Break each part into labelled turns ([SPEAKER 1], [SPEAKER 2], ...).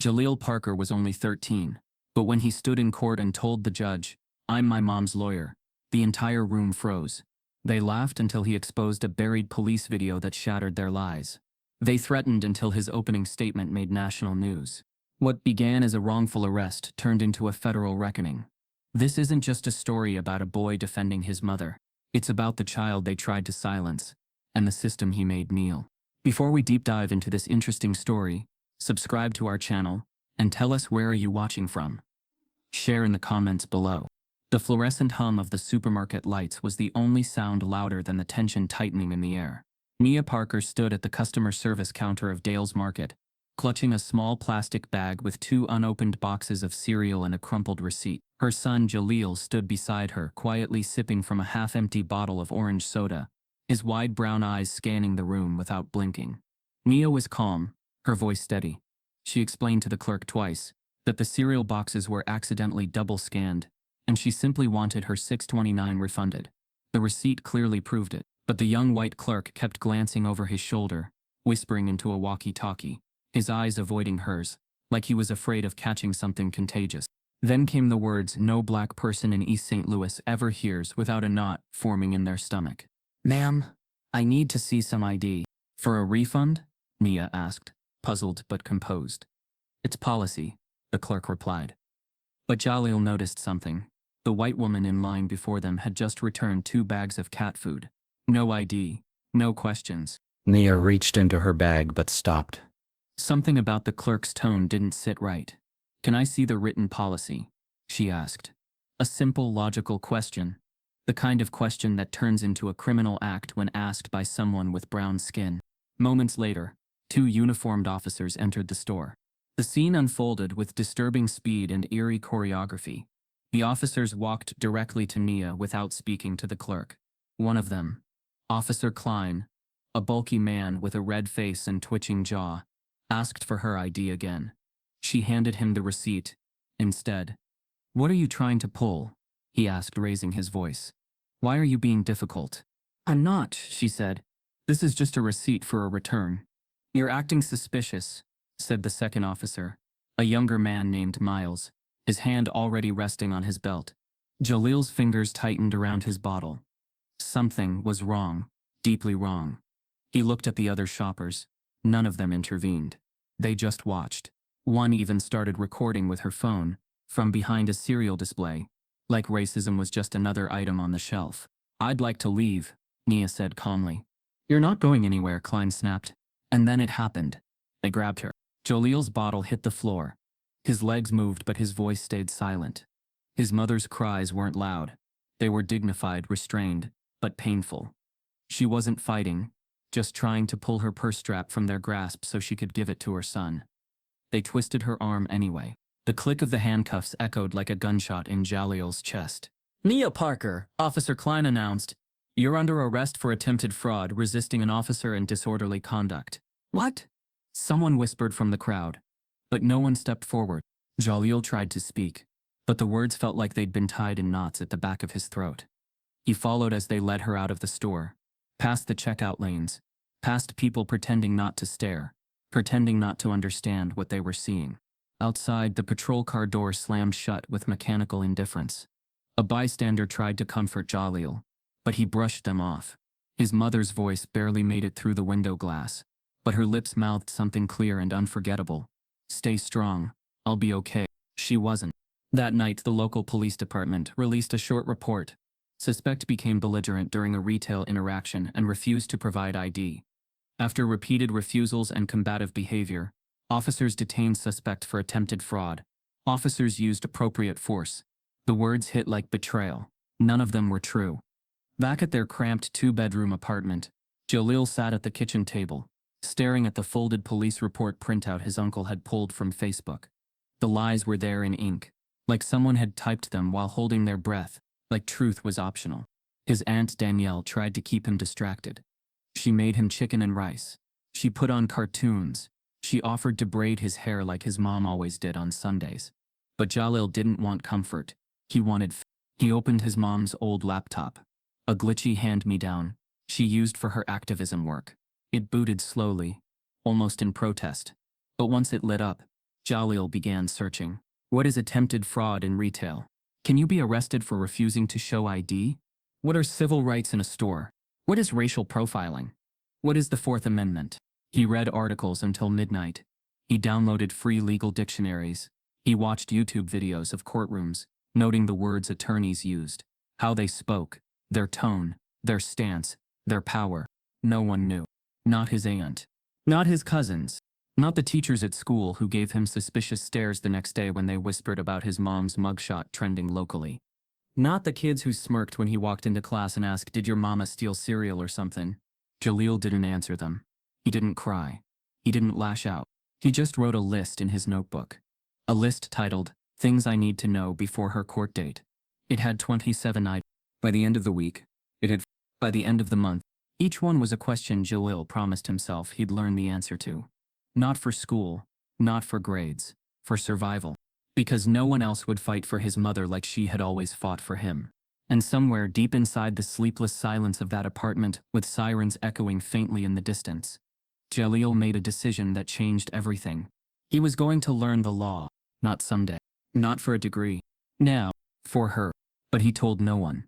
[SPEAKER 1] Jahlil Parker was only 13, but when he stood in court and told the judge, "I'm my mom's lawyer," the entire room froze. They laughed until he exposed a buried police video that shattered their lies. They threatened until his opening statement made national news. What began as a wrongful arrest turned into a federal reckoning. This isn't just a story about a boy defending his mother. It's about the child they tried to silence, and the system he made kneel. Before we deep dive into this interesting story, subscribe to our channel, and tell us where are you watching from. Share in the comments below. The fluorescent hum of the supermarket lights was the only sound louder than the tension tightening in the air. Mia Parker stood at the customer service counter of Dale's Market, clutching a small plastic bag with 2 unopened boxes of cereal and a crumpled receipt. Her son Jahlil stood beside her, quietly sipping from a half-empty bottle of orange soda, his wide brown eyes scanning the room without blinking. Mia was calm, her voice steady. She explained to the clerk twice that the cereal boxes were accidentally double-scanned, and she simply wanted her $6.29 refunded. The receipt clearly proved it, but the young white clerk kept glancing over his shoulder, whispering into a walkie-talkie, his eyes avoiding hers, like he was afraid of catching something contagious. Then came the words no black person in East St. Louis ever hears without a knot forming in their stomach. "Ma'am, I need to see some ID." "For a refund?" Mia asked, puzzled but composed. "It's policy," the clerk replied. But Jahlil noticed something. The white woman in line before them had just returned 2 bags of cat food. No ID, no questions.
[SPEAKER 2] Mia reached into her bag but stopped.
[SPEAKER 1] Something about the clerk's tone didn't sit right. "Can I see the written policy?" she asked. A simple, logical question. The kind of question that turns into a criminal act when asked by someone with brown skin. Moments later, 2 uniformed officers entered the store. The scene unfolded with disturbing speed and eerie choreography. The officers walked directly to Mia without speaking to the clerk. One of them, Officer Klein, a bulky man with a red face and twitching jaw, asked for her ID again. She handed him the receipt, instead. "What are you trying to pull?" he asked, raising his voice. "Why are you being difficult?" "I'm not," she said. "This is just a receipt for a return." "You're acting suspicious," said the second officer, a younger man named Miles, his hand already resting on his belt. Jahlil's fingers tightened around his bottle. Something was wrong, deeply wrong. He looked at the other shoppers. None of them intervened. They just watched. One even started recording with her phone, from behind a cereal display, like racism was just another item on the shelf. "I'd like to leave," Mia said calmly. "You're not going anywhere," Klein snapped. And then it happened. They grabbed her. Jahlil's bottle hit the floor. His legs moved but his voice stayed silent. His mother's cries weren't loud. They were dignified, restrained, but painful. She wasn't fighting, just trying to pull her purse strap from their grasp so she could give it to her son. They twisted her arm anyway. The click of the handcuffs echoed like a gunshot in Jahlil's chest. "Mia Parker," Officer Klein announced. "You're under arrest for attempted fraud, resisting an officer, and disorderly conduct." "What?" someone whispered from the crowd. But no one stepped forward. Jahlil tried to speak, but the words felt like they'd been tied in knots at the back of his throat. He followed as they led her out of the store, past the checkout lanes, past people pretending not to stare, pretending not to understand what they were seeing. Outside, the patrol car door slammed shut with mechanical indifference. A bystander tried to comfort Jahlil, but he brushed them off. His mother's voice barely made it through the window glass, but her lips mouthed something clear and unforgettable. "Stay strong, I'll be okay." She wasn't. That night, the local police department released a short report. Suspect became belligerent during a retail interaction and refused to provide ID. After repeated refusals and combative behavior, officers detained suspect for attempted fraud. Officers used appropriate force. The words hit like betrayal. None of them were true. Back at their cramped 2-bedroom apartment, Jahlil sat at the kitchen table, staring at the folded police report printout his uncle had pulled from Facebook. The lies were there in ink, like someone had typed them while holding their breath, like truth was optional. His aunt Danielle tried to keep him distracted. She made him chicken and rice. She put on cartoons. She offered to braid his hair like his mom always did on Sundays. But Jahlil didn't want comfort. He wanted He opened his mom's old laptop, a glitchy hand-me-down she used for her activism work. It booted slowly, almost in protest. But once it lit up, Jahlil began searching. What is attempted fraud in retail? Can you be arrested for refusing to show ID? What are civil rights in a store? What is racial profiling? What is the Fourth Amendment? He read articles until midnight. He downloaded free legal dictionaries. He watched YouTube videos of courtrooms, noting the words attorneys used, how they spoke, their tone, their stance, their power. No one knew. Not his aunt. Not his cousins. Not the teachers at school who gave him suspicious stares the next day when they whispered about his mom's mugshot trending locally. Not the kids who smirked when he walked into class and asked, "Did your mama steal cereal or something?" Jahlil didn't answer them. He didn't cry. He didn't lash out. He just wrote a list in his notebook. A list titled, "Things I Need to Know Before Her Court Date." It had 27 items. By the end of the week, it had. By the end of the month, each one was a question Jahlil promised himself he'd learn the answer to. Not for school, not for grades, for survival. Because no one else would fight for his mother like she had always fought for him. And somewhere deep inside the sleepless silence of that apartment, with sirens echoing faintly in the distance, Jahlil made a decision that changed everything. He was going to learn the law, not someday, not for a degree, now, for her. But he told no one.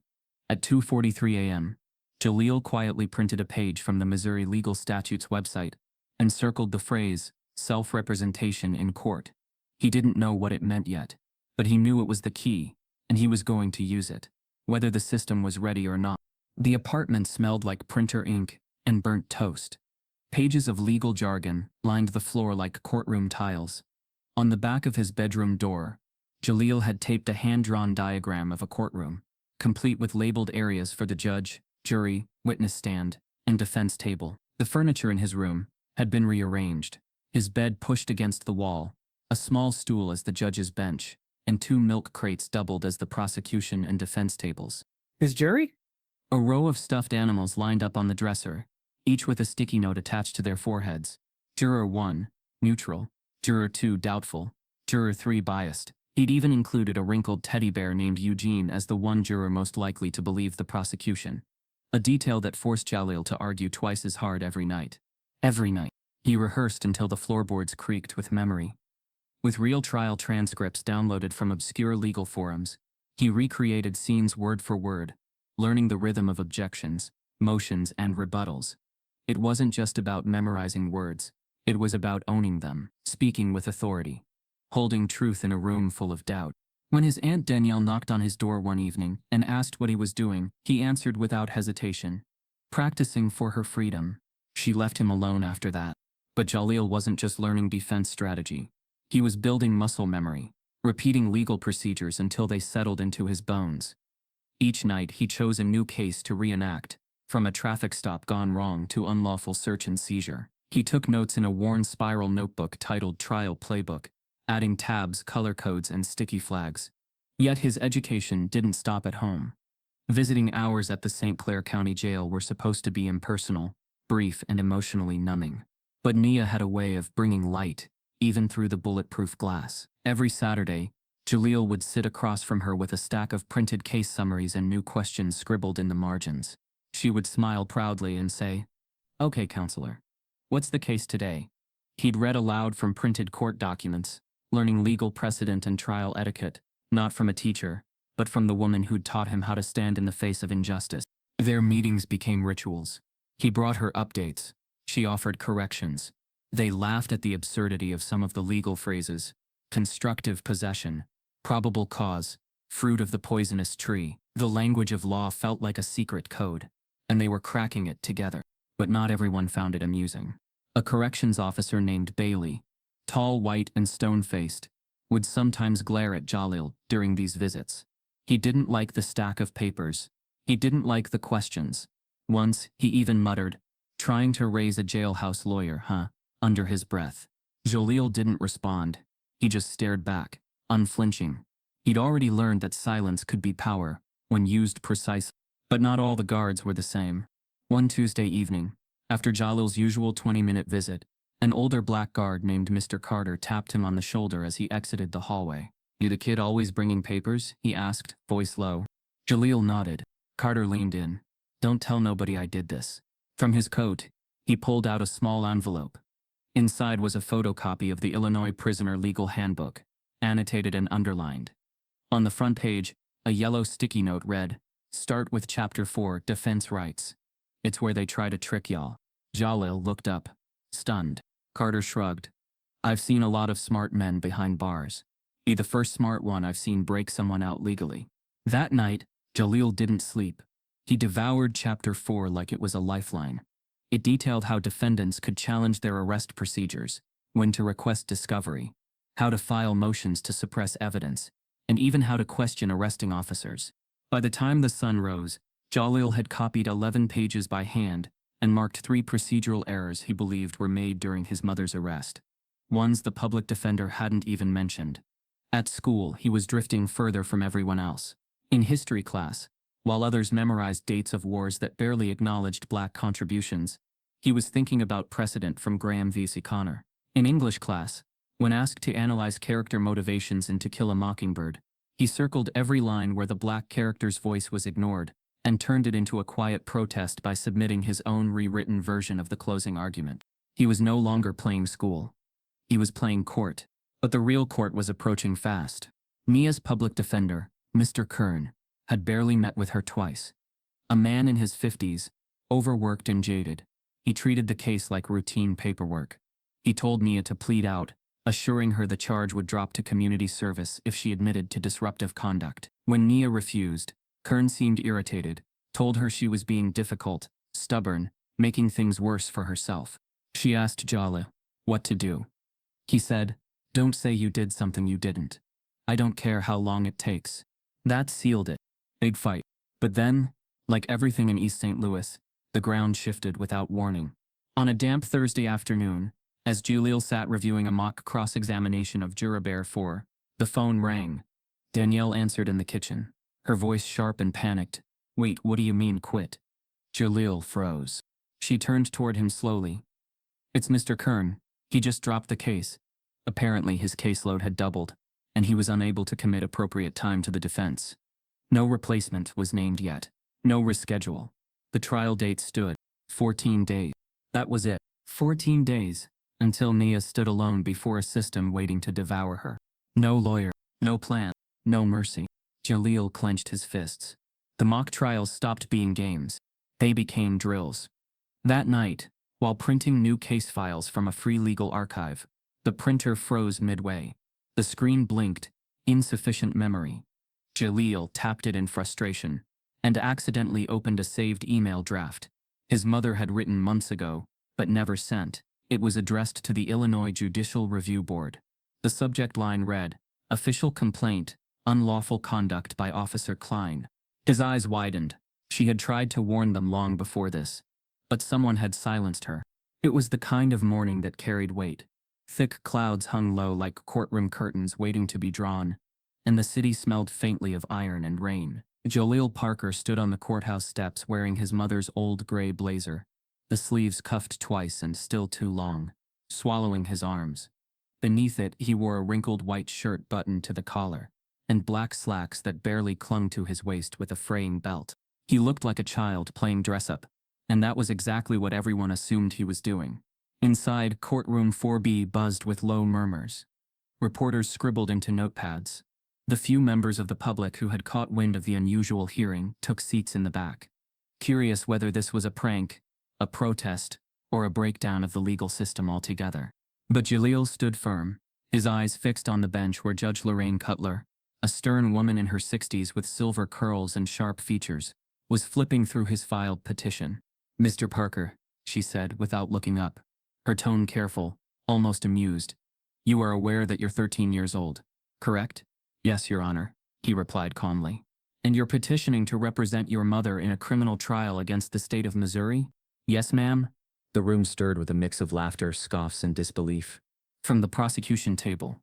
[SPEAKER 1] At 2:43 a.m., Jahlil quietly printed a page from the Missouri Legal Statutes website and circled the phrase, "self-representation in court." He didn't know what it meant yet, but he knew it was the key, and he was going to use it, whether the system was ready or not. The apartment smelled like printer ink and burnt toast. Pages of legal jargon lined the floor like courtroom tiles. On the back of his bedroom door, Jahlil had taped a hand-drawn diagram of a courtroom, complete with labeled areas for the judge, jury, witness stand, and defense table. The furniture in his room had been rearranged, his bed pushed against the wall, a small stool as the judge's bench, and 2 milk crates doubled as the prosecution and defense tables.
[SPEAKER 3] His jury?
[SPEAKER 1] A row of stuffed animals lined up on the dresser, each with a sticky note attached to their foreheads. Juror 1, neutral. Juror 2, doubtful. Juror 3, biased. He'd even included a wrinkled teddy bear named Eugene as the one juror most likely to believe the prosecution. A detail that forced Jahlil to argue twice as hard every night. Every night. He rehearsed until the floorboards creaked with memory. With real trial transcripts downloaded from obscure legal forums, he recreated scenes word for word, learning the rhythm of objections, motions, and rebuttals. It wasn't just about memorizing words, it was about owning them, speaking with authority, holding truth in a room full of doubt. When his Aunt Danielle knocked on his door one evening and asked what he was doing, he answered without hesitation, practicing for her freedom. She left him alone after that. But Jahlil wasn't just learning defense strategy. He was building muscle memory, repeating legal procedures until they settled into his bones. Each night he chose a new case to reenact, from a traffic stop gone wrong to unlawful search and seizure. He took notes in a worn spiral notebook titled Trial Playbook, adding tabs, color codes, and sticky flags. Yet his education didn't stop at home. Visiting hours at the St. Clair County Jail were supposed to be impersonal, brief, and emotionally numbing. But Nia had a way of bringing light, even through the bulletproof glass. Every Saturday, Jahlil would sit across from her with a stack of printed case summaries and new questions scribbled in the margins. She would smile proudly and say, "Okay, counselor. What's the case today?" He'd read aloud from printed court documents, learning legal precedent and trial etiquette, not from a teacher, but from the woman who'd taught him how to stand in the face of injustice. Their meetings became rituals. He brought her updates. She offered corrections. They laughed at the absurdity of some of the legal phrases: constructive possession, probable cause, fruit of the poisonous tree. The language of law felt like a secret code, and they were cracking it together. But not everyone found it amusing. A corrections officer named Bailey, tall, white, and stone-faced, would sometimes glare at Jahlil during these visits. He didn't like the stack of papers. He didn't like the questions. Once, he even muttered, "Trying to raise a jailhouse lawyer, huh?" under his breath. Jahlil didn't respond. He just stared back, unflinching. He'd already learned that silence could be power, when used precisely. But not all the guards were the same. One Tuesday evening, after Jahlil's usual 20-minute visit, an older black guard named Mr. Carter tapped him on the shoulder as he exited the hallway. "You the kid always bringing papers?" he asked, voice low. Jahlil nodded. Carter leaned in. "Don't tell nobody I did this." From his coat, he pulled out a small envelope. Inside was a photocopy of the Illinois Prisoner Legal Handbook, annotated and underlined. On the front page, a yellow sticky note read, "Start with Chapter 4, Defense Rights. It's where they try to trick y'all." Jahlil looked up, stunned. Carter shrugged. "I've seen a lot of smart men behind bars. Be the first smart one I've seen break someone out legally." That night, Jahlil didn't sleep. He devoured Chapter 4 like it was a lifeline. It detailed how defendants could challenge their arrest procedures, when to request discovery, how to file motions to suppress evidence, and even how to question arresting officers. By the time the sun rose, Jahlil had copied 11 pages by hand and marked 3 procedural errors he believed were made during his mother's arrest. Ones the public defender hadn't even mentioned. At school, he was drifting further from everyone else. In history class, while others memorized dates of wars that barely acknowledged black contributions, he was thinking about precedent from Graham v. Connor. In English class, when asked to analyze character motivations in To Kill a Mockingbird, he circled every line where the black character's voice was ignored and turned it into a quiet protest by submitting his own rewritten version of the closing argument. He was no longer playing school. He was playing court. But the real court was approaching fast. Mia's public defender, Mr. Kern, had barely met with her twice. A man in his 50s, overworked and jaded, he treated the case like routine paperwork. He told Mia to plead out, assuring her the charge would drop to community service if she admitted to disruptive conduct. When Mia refused, Kern seemed irritated, told her she was being difficult, stubborn, making things worse for herself. She asked Jahlil what to do. He said, "Don't say you did something you didn't. I don't care how long it takes." That sealed it. Big fight. But then, like everything in East St. Louis, the ground shifted without warning. On a damp Thursday afternoon, as Jahlil sat reviewing a mock cross-examination of Juror Bear 4, the phone rang. Danielle answered in the kitchen, her voice sharp and panicked. "Wait, what do you mean quit?" Jahlil froze. She turned toward him slowly. "It's Mr. Kern. He just dropped the case." Apparently his caseload had doubled, and he was unable to commit appropriate time to the defense. No replacement was named yet. No reschedule. The trial date stood. 14 days. That was it. 14 days. Until Nia stood alone before a system waiting to devour her. No lawyer. No plan. No mercy. Jahlil clenched his fists. The mock trials stopped being games. They became drills. That night, while printing new case files from a free legal archive, the printer froze midway. The screen blinked. Insufficient memory. Jahlil tapped it in frustration and accidentally opened a saved email draft. His mother had written months ago, but never sent. It was addressed to the Illinois Judicial Review Board. The subject line read, "Official complaint, unlawful conduct by Officer Klein." His eyes widened. She had tried to warn them long before this, but someone had silenced her. It was the kind of morning that carried weight. Thick clouds hung low like courtroom curtains waiting to be drawn, and the city smelled faintly of iron and rain. Jahlil Parker stood on the courthouse steps wearing his mother's old gray blazer, the sleeves cuffed twice and still too long, swallowing his arms. Beneath it, he wore a wrinkled white shirt buttoned to the collar, and black slacks that barely clung to his waist with a fraying belt. He looked like a child playing dress-up, and that was exactly what everyone assumed he was doing. Inside, courtroom 4B buzzed with low murmurs. Reporters scribbled into notepads. The few members of the public who had caught wind of the unusual hearing took seats in the back, curious whether this was a prank, a protest, or a breakdown of the legal system altogether. But Jahlil stood firm, his eyes fixed on the bench where Judge Lorraine Cutler, a stern woman in her 60s with silver curls and sharp features, was flipping through his filed petition. "Mr. Parker," she said without looking up, her tone careful, almost amused. "You are aware that you're 13 years old, correct?" "Yes, Your Honor," he replied calmly. "And you're petitioning to represent your mother in a criminal trial against the state of Missouri?" "Yes, ma'am." The room stirred with a mix of laughter, scoffs, and disbelief. From the prosecution table,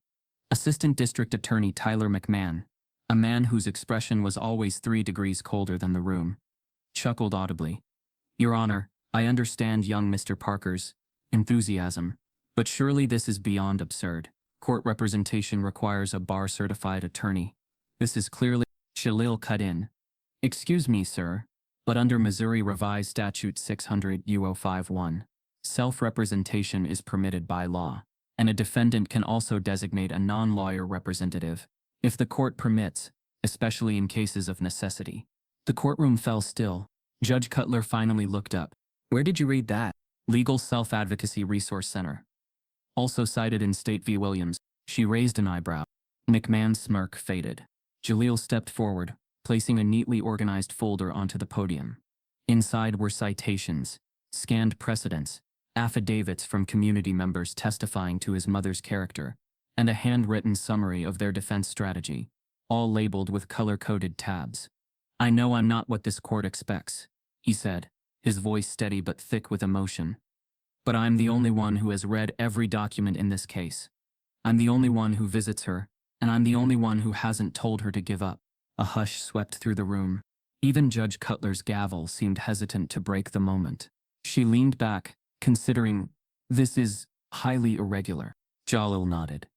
[SPEAKER 1] Assistant District Attorney Tyler McMahon, a man whose expression was always 3 degrees colder than the room, chuckled audibly. "Your Honor, I understand young Mr. Parker's enthusiasm, but surely this is beyond absurd. Court representation requires a bar-certified attorney. This is clearly—" Jahlil cut in. "Excuse me, sir, but under Missouri Revised Statute 600 UO 51, Self-representation is permitted by law, and a defendant can also designate a non-lawyer representative, if the court permits, especially in cases of necessity. The courtroom fell still. Judge Cutler finally looked up. "Where did you read that?" Legal Self-Advocacy Resource Center. Also cited in State v. Williams. She raised an eyebrow. McMahon's smirk faded. Jahlil stepped forward, placing a neatly organized folder onto the podium. Inside were citations, scanned precedents, affidavits from community members testifying to his mother's character, and a handwritten summary of their defense strategy, all labeled with color-coded tabs. "I know I'm not what this court expects," he said, his voice steady but thick with emotion. "But I'm the only one who has read every document in this case. I'm the only one who visits her, and I'm the only one who hasn't told her to give up." A hush swept through the room. Even Judge Cutler's gavel seemed hesitant to break the moment. She leaned back, considering, "This is highly irregular." Jahlil nodded.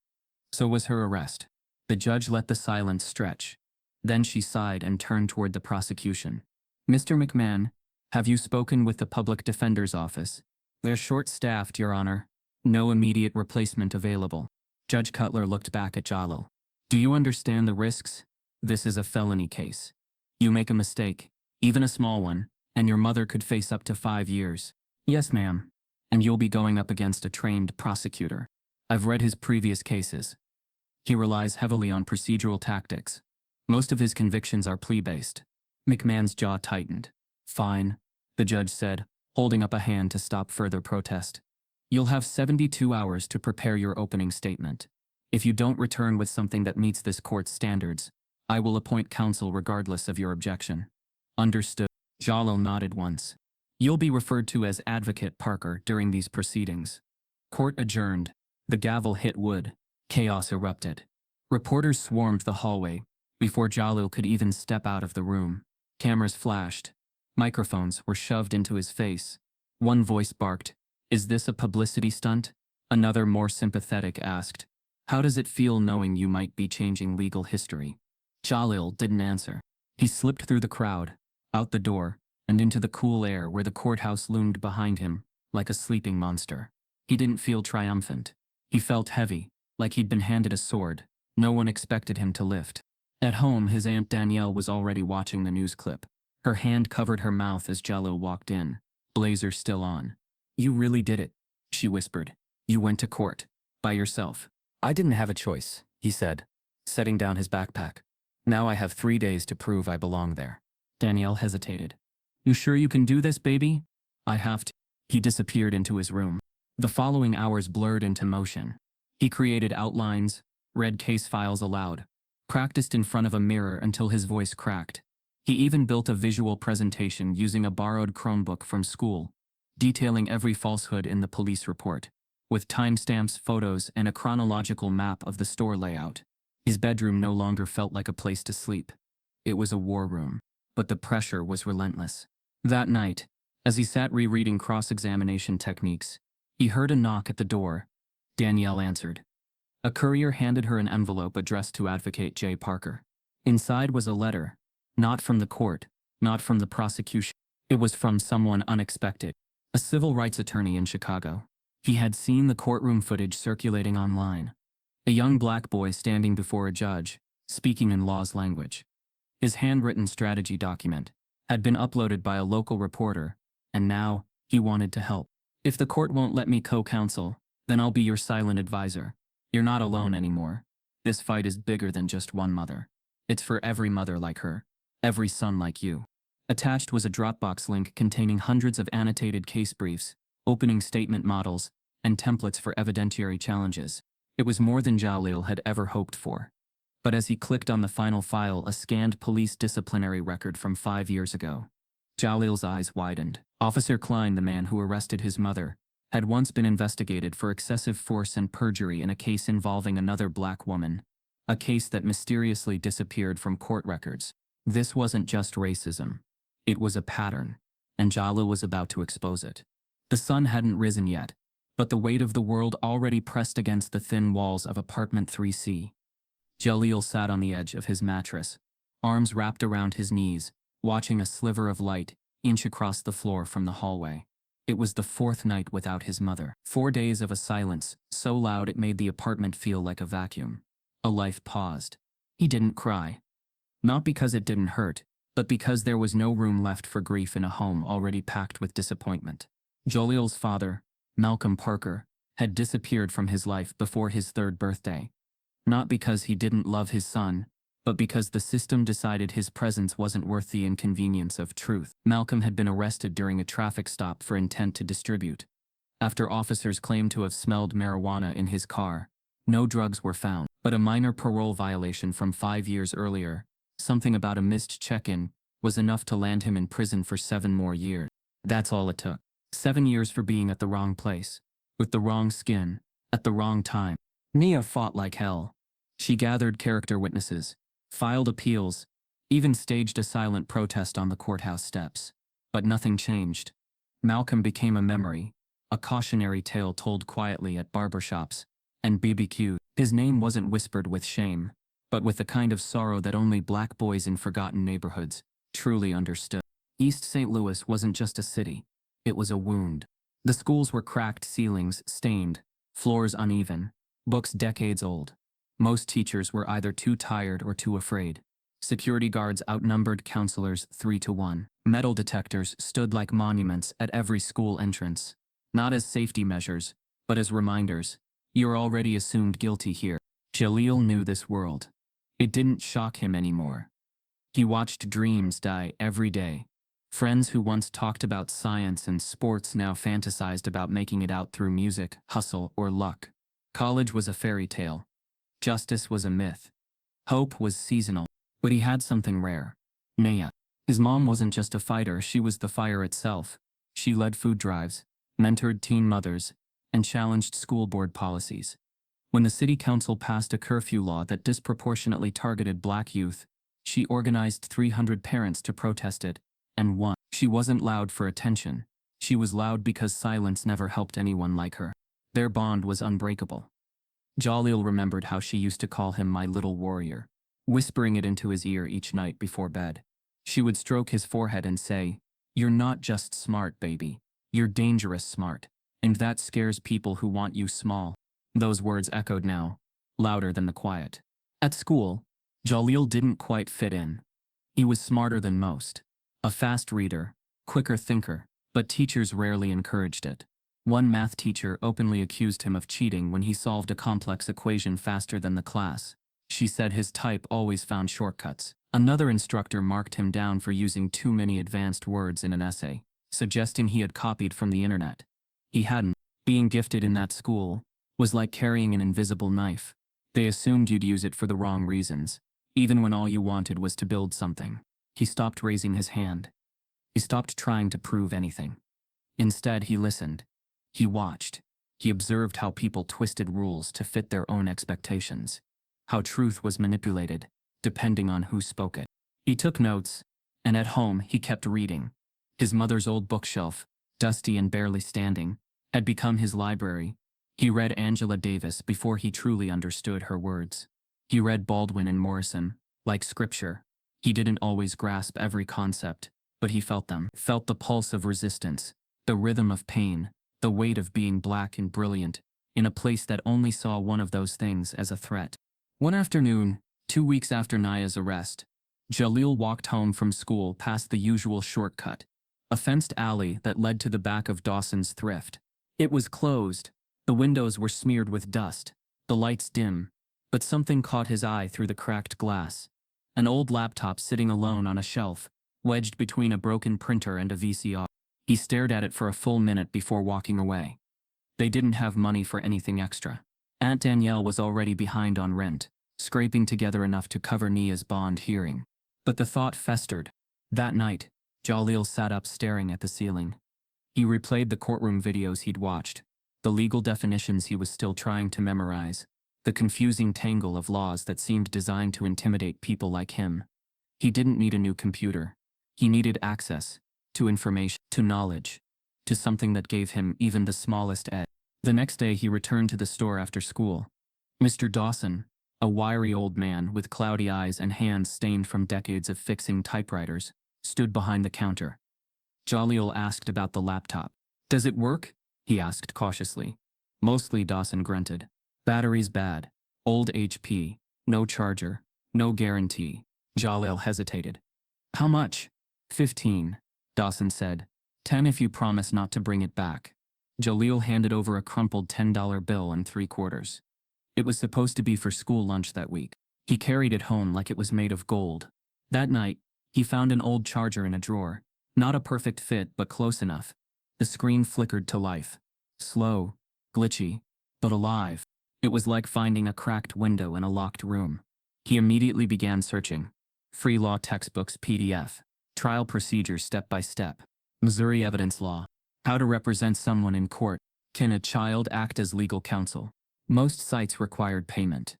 [SPEAKER 1] So was her arrest. The judge let the silence stretch. Then she sighed and turned toward the prosecution. "Mr. McMahon, have you spoken with the public defender's office?" "They're short-staffed, Your Honor. No immediate replacement available." Judge Cutler looked back at Jahlil. "Do you understand the risks? This is a felony case. You make a mistake, even a small one, and your mother could face up to 5 years." "Yes, ma'am. And you'll be going up against a trained prosecutor. I've read his previous cases. He relies heavily on procedural tactics. Most of his convictions are plea-based." McMahon's jaw tightened. "Fine," the judge said, holding up a hand to stop further protest. "You'll have 72 hours to prepare your opening statement. If you don't return with something that meets this court's standards, I will appoint counsel regardless of your objection." "Understood." Jahlil nodded once. "You'll be referred to as Advocate Parker during these proceedings." Court adjourned. The gavel hit wood. Chaos erupted. Reporters swarmed the hallway. Before Jahlil could even step out of the room, cameras flashed. Microphones were shoved into his face. One voice barked, "Is this a publicity stunt?" Another, more sympathetic, asked, "How does it feel knowing you might be changing legal history?" Jahlil didn't answer. He slipped through the crowd, out the door, and into the cool air where the courthouse loomed behind him, like a sleeping monster. He didn't feel triumphant. He felt heavy, like he'd been handed a sword no one expected him to lift. At home, his Aunt Danielle was already watching the news clip. Her hand covered her mouth as Jahlil walked in, blazer still on. "You really did it," she whispered. "You went to court. By yourself." "I didn't have a choice," he said, setting down his backpack. "Now I have 3 days to prove I belong there." Danielle hesitated. "You sure you can do this, baby?" "I have to." He disappeared into his room. The following hours blurred into motion. He created outlines, read case files aloud, practiced in front of a mirror until his voice cracked. He even built a visual presentation using a borrowed Chromebook from school, detailing every falsehood in the police report, with timestamps, photos, and a chronological map of the store layout. His bedroom no longer felt like a place to sleep. It was a war room, but the pressure was relentless. That night, as he sat rereading cross-examination techniques, he heard a knock at the door. Danielle answered. A courier handed her an envelope addressed to Advocate J. Parker. Inside was a letter, not from the court, not from the prosecution. It was from someone unexpected, a civil rights attorney in Chicago. He had seen the courtroom footage circulating online. A young black boy standing before a judge, speaking in law's language. His handwritten strategy document had been uploaded by a local reporter, and now he wanted to help. "If the court won't let me co-counsel, then I'll be your silent advisor. You're not alone anymore. This fight is bigger than just one mother. It's for every mother like her, every son like you." Attached was a Dropbox link containing hundreds of annotated case briefs, opening statement models, and templates for evidentiary challenges. It was more than Jahlil had ever hoped for. But as he clicked on the final file, a scanned police disciplinary record from 5 years ago. Jahlil's eyes widened. Officer Klein, the man who arrested his mother, had once been investigated for excessive force and perjury in a case involving another black woman, a case that mysteriously disappeared from court records. This wasn't just racism. It was a pattern, and Jahlil was about to expose it. The sun hadn't risen yet, but the weight of the world already pressed against the thin walls of apartment 3C. Jahlil sat on the edge of his mattress, arms wrapped around his knees, watching a sliver of light inch across the floor from the hallway. It was the fourth night without his mother. 4 days of a silence, so loud it made the apartment feel like a vacuum. A life paused. He didn't cry. Not because it didn't hurt, but because there was no room left for grief in a home already packed with disappointment. Jahlil's father, Malcolm Parker, had disappeared from his life before his 3rd birthday. Not because he didn't love his son, but because the system decided his presence wasn't worth the inconvenience of truth. Malcolm had been arrested during a traffic stop for intent to distribute. After officers claimed to have smelled marijuana in his car, no drugs were found, but a minor parole violation from 5 years earlier, something about a missed check-in, was enough to land him in prison for 7 more years. That's all it took. 7 years for being at the wrong place, with the wrong skin, at the wrong time. Nia fought like hell. She gathered character witnesses, filed appeals, even staged a silent protest on the courthouse steps. But nothing changed. Malcolm became a memory, a cautionary tale told quietly at barbershops and BBQs. His name wasn't whispered with shame, but with the kind of sorrow that only black boys in forgotten neighborhoods truly understood. East St. Louis wasn't just a city. It was a wound. The schools were cracked ceilings, stained, floors uneven, books decades old. Most teachers were either too tired or too afraid. Security guards outnumbered counselors 3 to 1. Metal detectors stood like monuments at every school entrance. Not as safety measures, but as reminders. You're already assumed guilty here. Jahlil knew this world. It didn't shock him anymore. He watched dreams die every day. Friends who once talked about science and sports now fantasized about making it out through music, hustle, or luck. College was a fairy tale. Justice was a myth. Hope was seasonal. But he had something rare. Nia. His mom wasn't just a fighter, she was the fire itself. She led food drives, mentored teen mothers, and challenged school board policies. When the city council passed a curfew law that disproportionately targeted black youth, she organized 300 parents to protest it, and won. She wasn't loud for attention. She was loud because silence never helped anyone like her. Their bond was unbreakable. Jahlil remembered how she used to call him my little warrior, whispering it into his ear each night before bed. She would stroke his forehead and say, "You're not just smart, baby. You're dangerous smart. And that scares people who want you small." Those words echoed now, louder than the quiet. At school, Jahlil didn't quite fit in. He was smarter than most. A fast reader, quicker thinker, but teachers rarely encouraged it. One math teacher openly accused him of cheating when he solved a complex equation faster than the class. She said his type always found shortcuts. Another instructor marked him down for using too many advanced words in an essay, suggesting he had copied from the internet. He hadn't. Being gifted in that school was like carrying an invisible knife. They assumed you'd use it for the wrong reasons, even when all you wanted was to build something. He stopped raising his hand. He stopped trying to prove anything. Instead, he listened. He watched. He observed how people twisted rules to fit their own expectations. How truth was manipulated, depending on who spoke it. He took notes, and at home he kept reading. His mother's old bookshelf, dusty and barely standing, had become his library. He read Angela Davis before he truly understood her words. He read Baldwin and Morrison, like scripture. He didn't always grasp every concept, but he felt them. Felt the pulse of resistance, the rhythm of pain, the weight of being black and brilliant, in a place that only saw one of those things as a threat. One afternoon, 2 weeks after Nia's arrest, Jahlil walked home from school past the usual shortcut, a fenced alley that led to the back of Dawson's thrift. It was closed, the windows were smeared with dust, the lights dim, but something caught his eye through the cracked glass. An old laptop sitting alone on a shelf, wedged between a broken printer and a VCR. He stared at it for a full minute before walking away. They didn't have money for anything extra. Aunt Danielle was already behind on rent, scraping together enough to cover Nia's bond hearing. But the thought festered. That night, Jahlil sat up staring at the ceiling. He replayed the courtroom videos he'd watched, the legal definitions he was still trying to memorize, the confusing tangle of laws that seemed designed to intimidate people like him. He didn't need a new computer. He needed access to information, to knowledge, to something that gave him even the smallest edge. The next day he returned to the store after school. Mr. Dawson, a wiry old man with cloudy eyes and hands stained from decades of fixing typewriters, stood behind the counter. Jahlil asked about the laptop. Does it work? He asked cautiously. Mostly, Dawson grunted. Battery's bad. Old HP. No charger. No guarantee. Jahlil hesitated. How much? 15, Dawson said. 10 if you promise not to bring it back. Jahlil handed over a crumpled $10 bill and 3/4. It was supposed to be for school lunch that week. He carried it home like it was made of gold. That night, he found an old charger in a drawer. Not a perfect fit, but close enough. The screen flickered to life. Slow, glitchy, but alive. It was like finding a cracked window in a locked room. He immediately began searching. Free law textbooks PDF. Trial procedures step by step. Missouri evidence law. How to represent someone in court. Can a child act as legal counsel? Most sites required payment.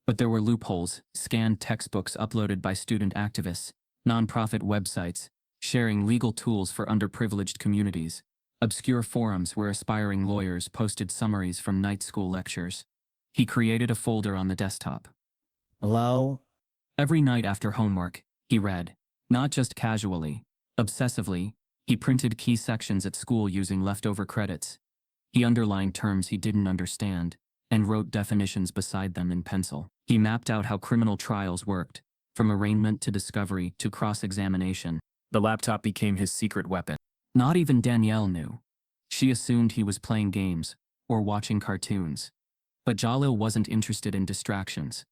[SPEAKER 1] But there were loopholes, scanned textbooks uploaded by student activists, nonprofit websites, sharing legal tools for underprivileged communities, obscure forums where aspiring lawyers posted summaries from night school lectures. He created a folder on the desktop.
[SPEAKER 2] Hello?
[SPEAKER 1] Every night after homework, he read. Not just casually, obsessively. He printed key sections at school using leftover credits. He underlined terms he didn't understand and wrote definitions beside them in pencil. He mapped out how criminal trials worked, from arraignment to discovery to cross-examination. The laptop became his secret weapon. Not even Danielle knew. She assumed he was playing games or watching cartoons. But Jahlil wasn't interested in distractions.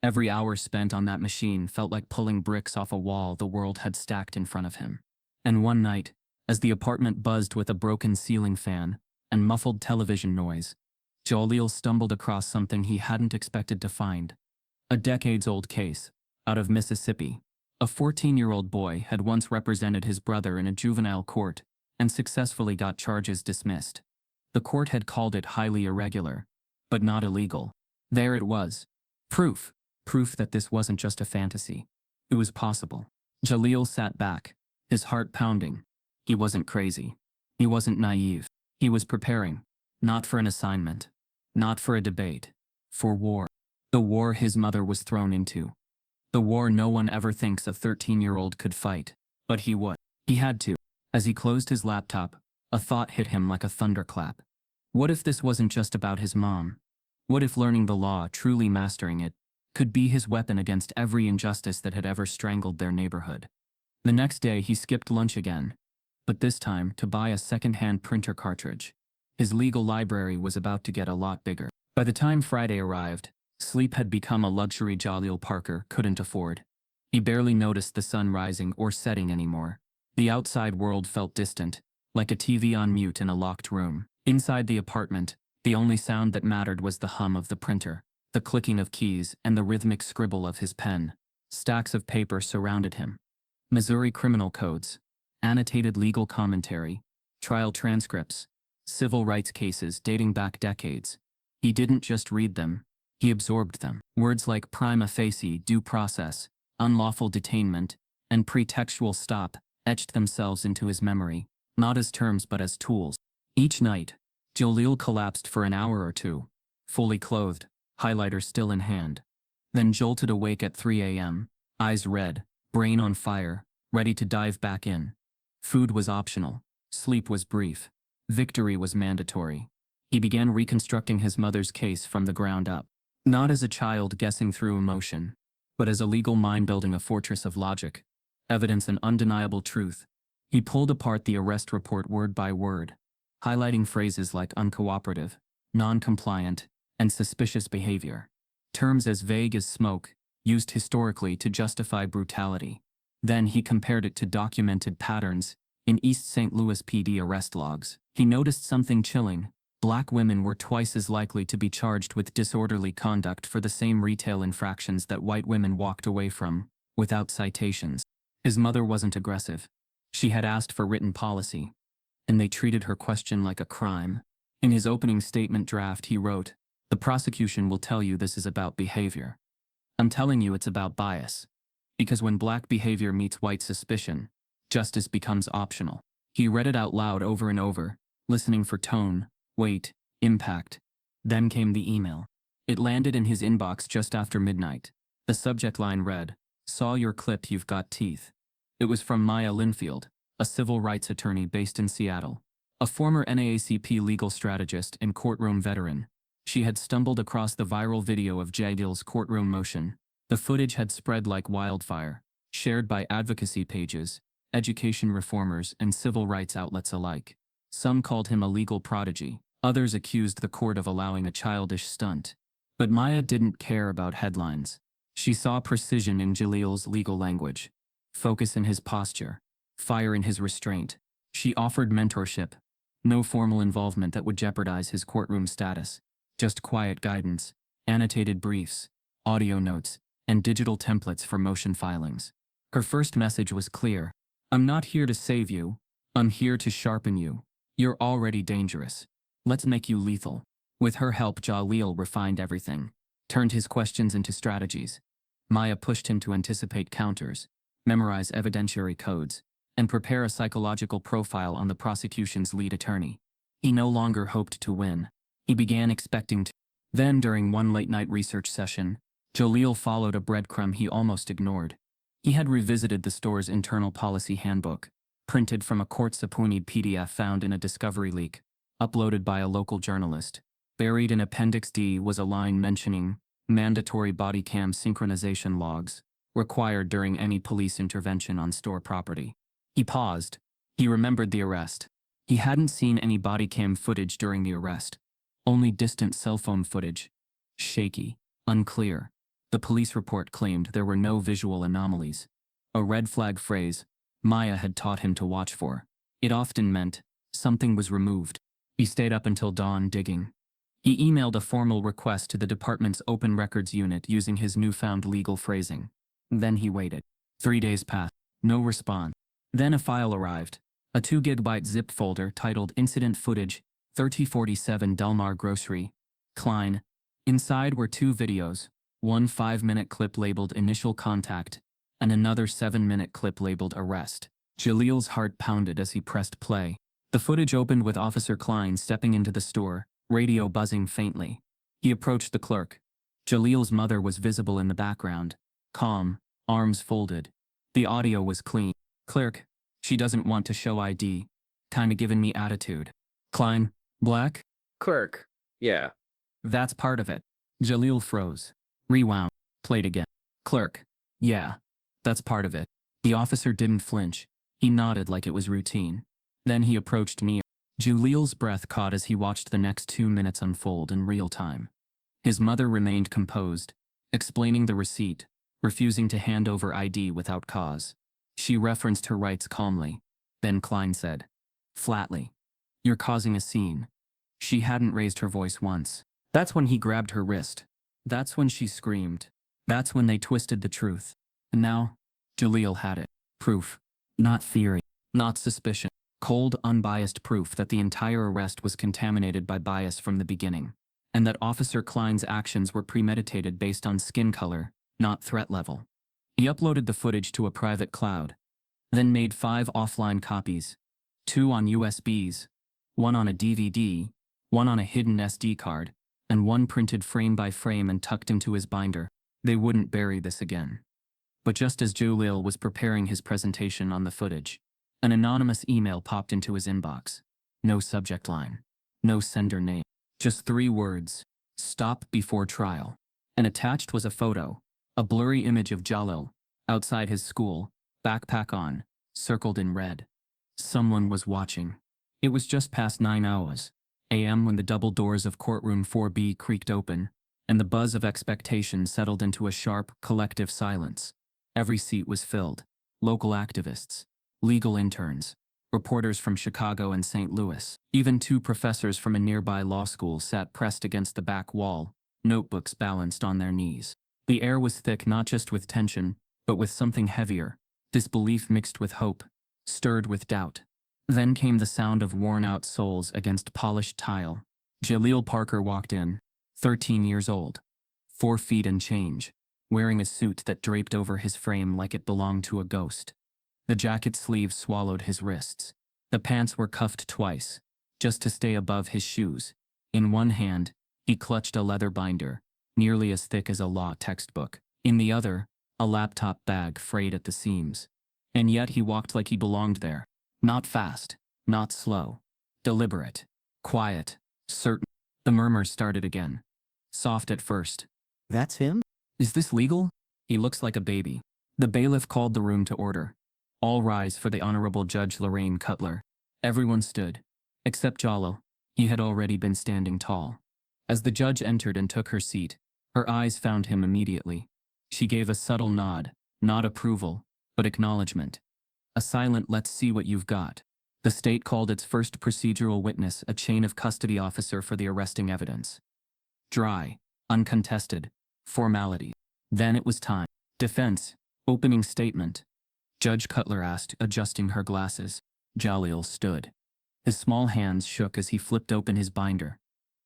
[SPEAKER 1] Every hour spent on that machine felt like pulling bricks off a wall the world had stacked in front of him. And one night, as the apartment buzzed with a broken ceiling fan and muffled television noise, Jahlil stumbled across something he hadn't expected to find. A decades-old case, out of Mississippi. A 14-year-old boy had once represented his brother in a juvenile court and successfully got charges dismissed. The court had called it highly irregular, but not illegal. There it was. Proof. Proof that this wasn't just a fantasy. It was possible. Jahlil sat back, his heart pounding. He wasn't crazy. He wasn't naive. He was preparing. Not for an assignment. Not for a debate. For war. The war his mother was thrown into. The war no one ever thinks a 13-year-old could fight. But he would. He had to. As he closed his laptop, a thought hit him like a thunderclap. What if this wasn't just about his mom? What if learning the law, truly mastering it, could be his weapon against every injustice that had ever strangled their neighborhood? The next day he skipped lunch again, but this time to buy a second-hand printer cartridge. His legal library was about to get a lot bigger. By the time Friday arrived, sleep had become a luxury Jahlil Parker couldn't afford. He barely noticed the sun rising or setting anymore. The outside world felt distant, like a TV on mute in a locked room. Inside the apartment, the only sound that mattered was the hum of the printer, the clicking of keys, and the rhythmic scribble of his pen. Stacks of paper surrounded him. Missouri criminal codes, annotated legal commentary, trial transcripts, civil rights cases dating back decades. He didn't just read them, he absorbed them. Words like prima facie, due process, unlawful detainment, and pretextual stop etched themselves into his memory, not as terms but as tools. Each night, Jahlil collapsed for an hour or two, fully clothed, highlighter still in hand. Then jolted awake at 3 a.m., eyes red, brain on fire, ready to dive back in. Food was optional. Sleep was brief. Victory was mandatory. He began reconstructing his mother's case from the ground up. Not as a child guessing through emotion, but as a legal mind building a fortress of logic, evidence and undeniable truth. He pulled apart the arrest report word by word, highlighting phrases like uncooperative, non-compliant, and suspicious behavior. Terms as vague as smoke, used historically to justify brutality. Then he compared it to documented patterns in East St. Louis PD arrest logs. He noticed something chilling. Black women were twice as likely to be charged with disorderly conduct for the same retail infractions that white women walked away from, without citations. His mother wasn't aggressive. She had asked for written policy, and they treated her question like a crime. In his opening statement draft he wrote, "The prosecution will tell you this is about behavior. I'm telling you it's about bias. Because when black behavior meets white suspicion, justice becomes optional." He read it out loud over and over, listening for tone, weight, impact. Then came the email. It landed in his inbox just after midnight. The subject line read, "Saw your clip, you've got teeth." It was from Maya Linfield, a civil rights attorney based in Seattle. a former NAACP legal strategist and courtroom veteran. She had stumbled across the viral video of Jahlil's courtroom motion. The footage had spread like wildfire, shared by advocacy pages, education reformers, and civil rights outlets alike. Some called him a legal prodigy. Others accused the court of allowing a childish stunt. But Maya didn't care about headlines. She saw precision in Jahlil's legal language, focus in his posture, fire in his restraint. She offered mentorship, no formal involvement that would jeopardize his courtroom status, just quiet guidance, annotated briefs, audio notes, and digital templates for motion filings. Her first message was clear. I'm not here to save you. I'm here to sharpen you. You're already dangerous. Let's make you lethal. With her help, Jahlil refined everything, turned his questions into strategies. Maya pushed him to anticipate counters, memorize evidentiary codes, and prepare a psychological profile on the prosecution's lead attorney. He no longer hoped to win. He began expecting to. Then, during one late-night research session, Jahlil followed a breadcrumb he almost ignored. He had revisited the store's internal policy handbook, printed from a court-subpoenaed PDF found in a discovery leak, uploaded by a local journalist. Buried in Appendix D was a line mentioning mandatory body cam synchronization logs, required during any police intervention on store property. He paused. He remembered the arrest. He hadn't seen any body cam footage during the arrest. Only distant cell phone footage. Shaky, unclear. The police report claimed there were no visual anomalies. A red flag phrase Maya had taught him to watch for. It often meant something was removed. He stayed up until dawn digging. He emailed a formal request to the department's open records unit using his newfound legal phrasing. Then he waited. 3 days passed. No response. Then a file arrived. A 2 GB zip folder titled Incident Footage, 3047 Delmar Grocery, Klein. Inside were 2 videos, one 5-minute clip labeled Initial Contact, and another 7-minute clip labeled Arrest. Jahlil's heart pounded as he pressed play. The footage opened with Officer Klein stepping into the store, radio buzzing faintly. He approached the clerk. Jahlil's mother was visible in the background, calm, arms folded. The audio was clean. Clerk, she doesn't want to show ID. Kinda giving me attitude. Klein, black?
[SPEAKER 2] Clerk. Yeah.
[SPEAKER 1] That's part of it. Jahlil froze. Rewound. Played again. Clerk. Yeah. That's part of it. The officer didn't flinch. He nodded like it was routine. Then he approached me. Jahlil's breath caught as he watched the next 2 minutes unfold in real time. His mother remained composed, explaining the receipt, refusing to hand over ID without cause. She referenced her rights calmly. Then Klein said, flatly, "You're causing a scene." She hadn't raised her voice once. That's when he grabbed her wrist. That's when she screamed. That's when they twisted the truth. And now, Jahlil had it. Proof. Not theory. Not suspicion. Cold, unbiased proof that the entire arrest was contaminated by bias from the beginning. And that Officer Klein's actions were premeditated based on skin color, not threat level. He uploaded the footage to a private cloud, then made 5 offline copies, 2 on USBs, 1 on a DVD, 1 on a hidden SD card, and 1 printed frame by frame and tucked into his binder. They wouldn't bury this again. But just as Jahlil was preparing his presentation on the footage, an anonymous email popped into his inbox. No subject line, no sender name, just 3 words: stop before trial. And attached was a photo, a blurry image of Jahlil, outside his school, backpack on, circled in red. Someone was watching. It was just past 9 a.m. when the double doors of courtroom 4B creaked open, and the buzz of expectation settled into a sharp, collective silence. Every seat was filled. Local activists, legal interns, reporters from Chicago and St. Louis. Even 2 professors from a nearby law school sat pressed against the back wall, notebooks balanced on their knees. The air was thick not just with tension, but with something heavier, disbelief mixed with hope, stirred with doubt. Then came the sound of worn-out soles against polished tile. Jahlil Parker walked in, 13 years old, 4 feet and change, wearing a suit that draped over his frame like it belonged to a ghost. The jacket sleeves swallowed his wrists. The pants were cuffed twice, just to stay above his shoes. In one hand, he clutched a leather binder, nearly as thick as a law textbook. In the other, a laptop bag frayed at the seams. And yet he walked like he belonged there. Not fast, not slow. Deliberate. Quiet. Certain. The murmurs started again. Soft at first.
[SPEAKER 3] That's him?
[SPEAKER 1] Is this legal? He looks like a baby. The bailiff called the room to order. All rise for the Honorable Judge Lorraine Cutler. Everyone stood. Except Jahlil. He had already been standing tall. As the judge entered and took her seat, her eyes found him immediately. She gave a subtle nod, not approval, but acknowledgement. A silent "let's see what you've got." The state called its first procedural witness, a chain of custody officer, for the arresting evidence. Dry, uncontested, formality. Then it was time. Defense. Opening statement. Judge Cutler asked, adjusting her glasses. Jahlil stood. His small hands shook as he flipped open his binder.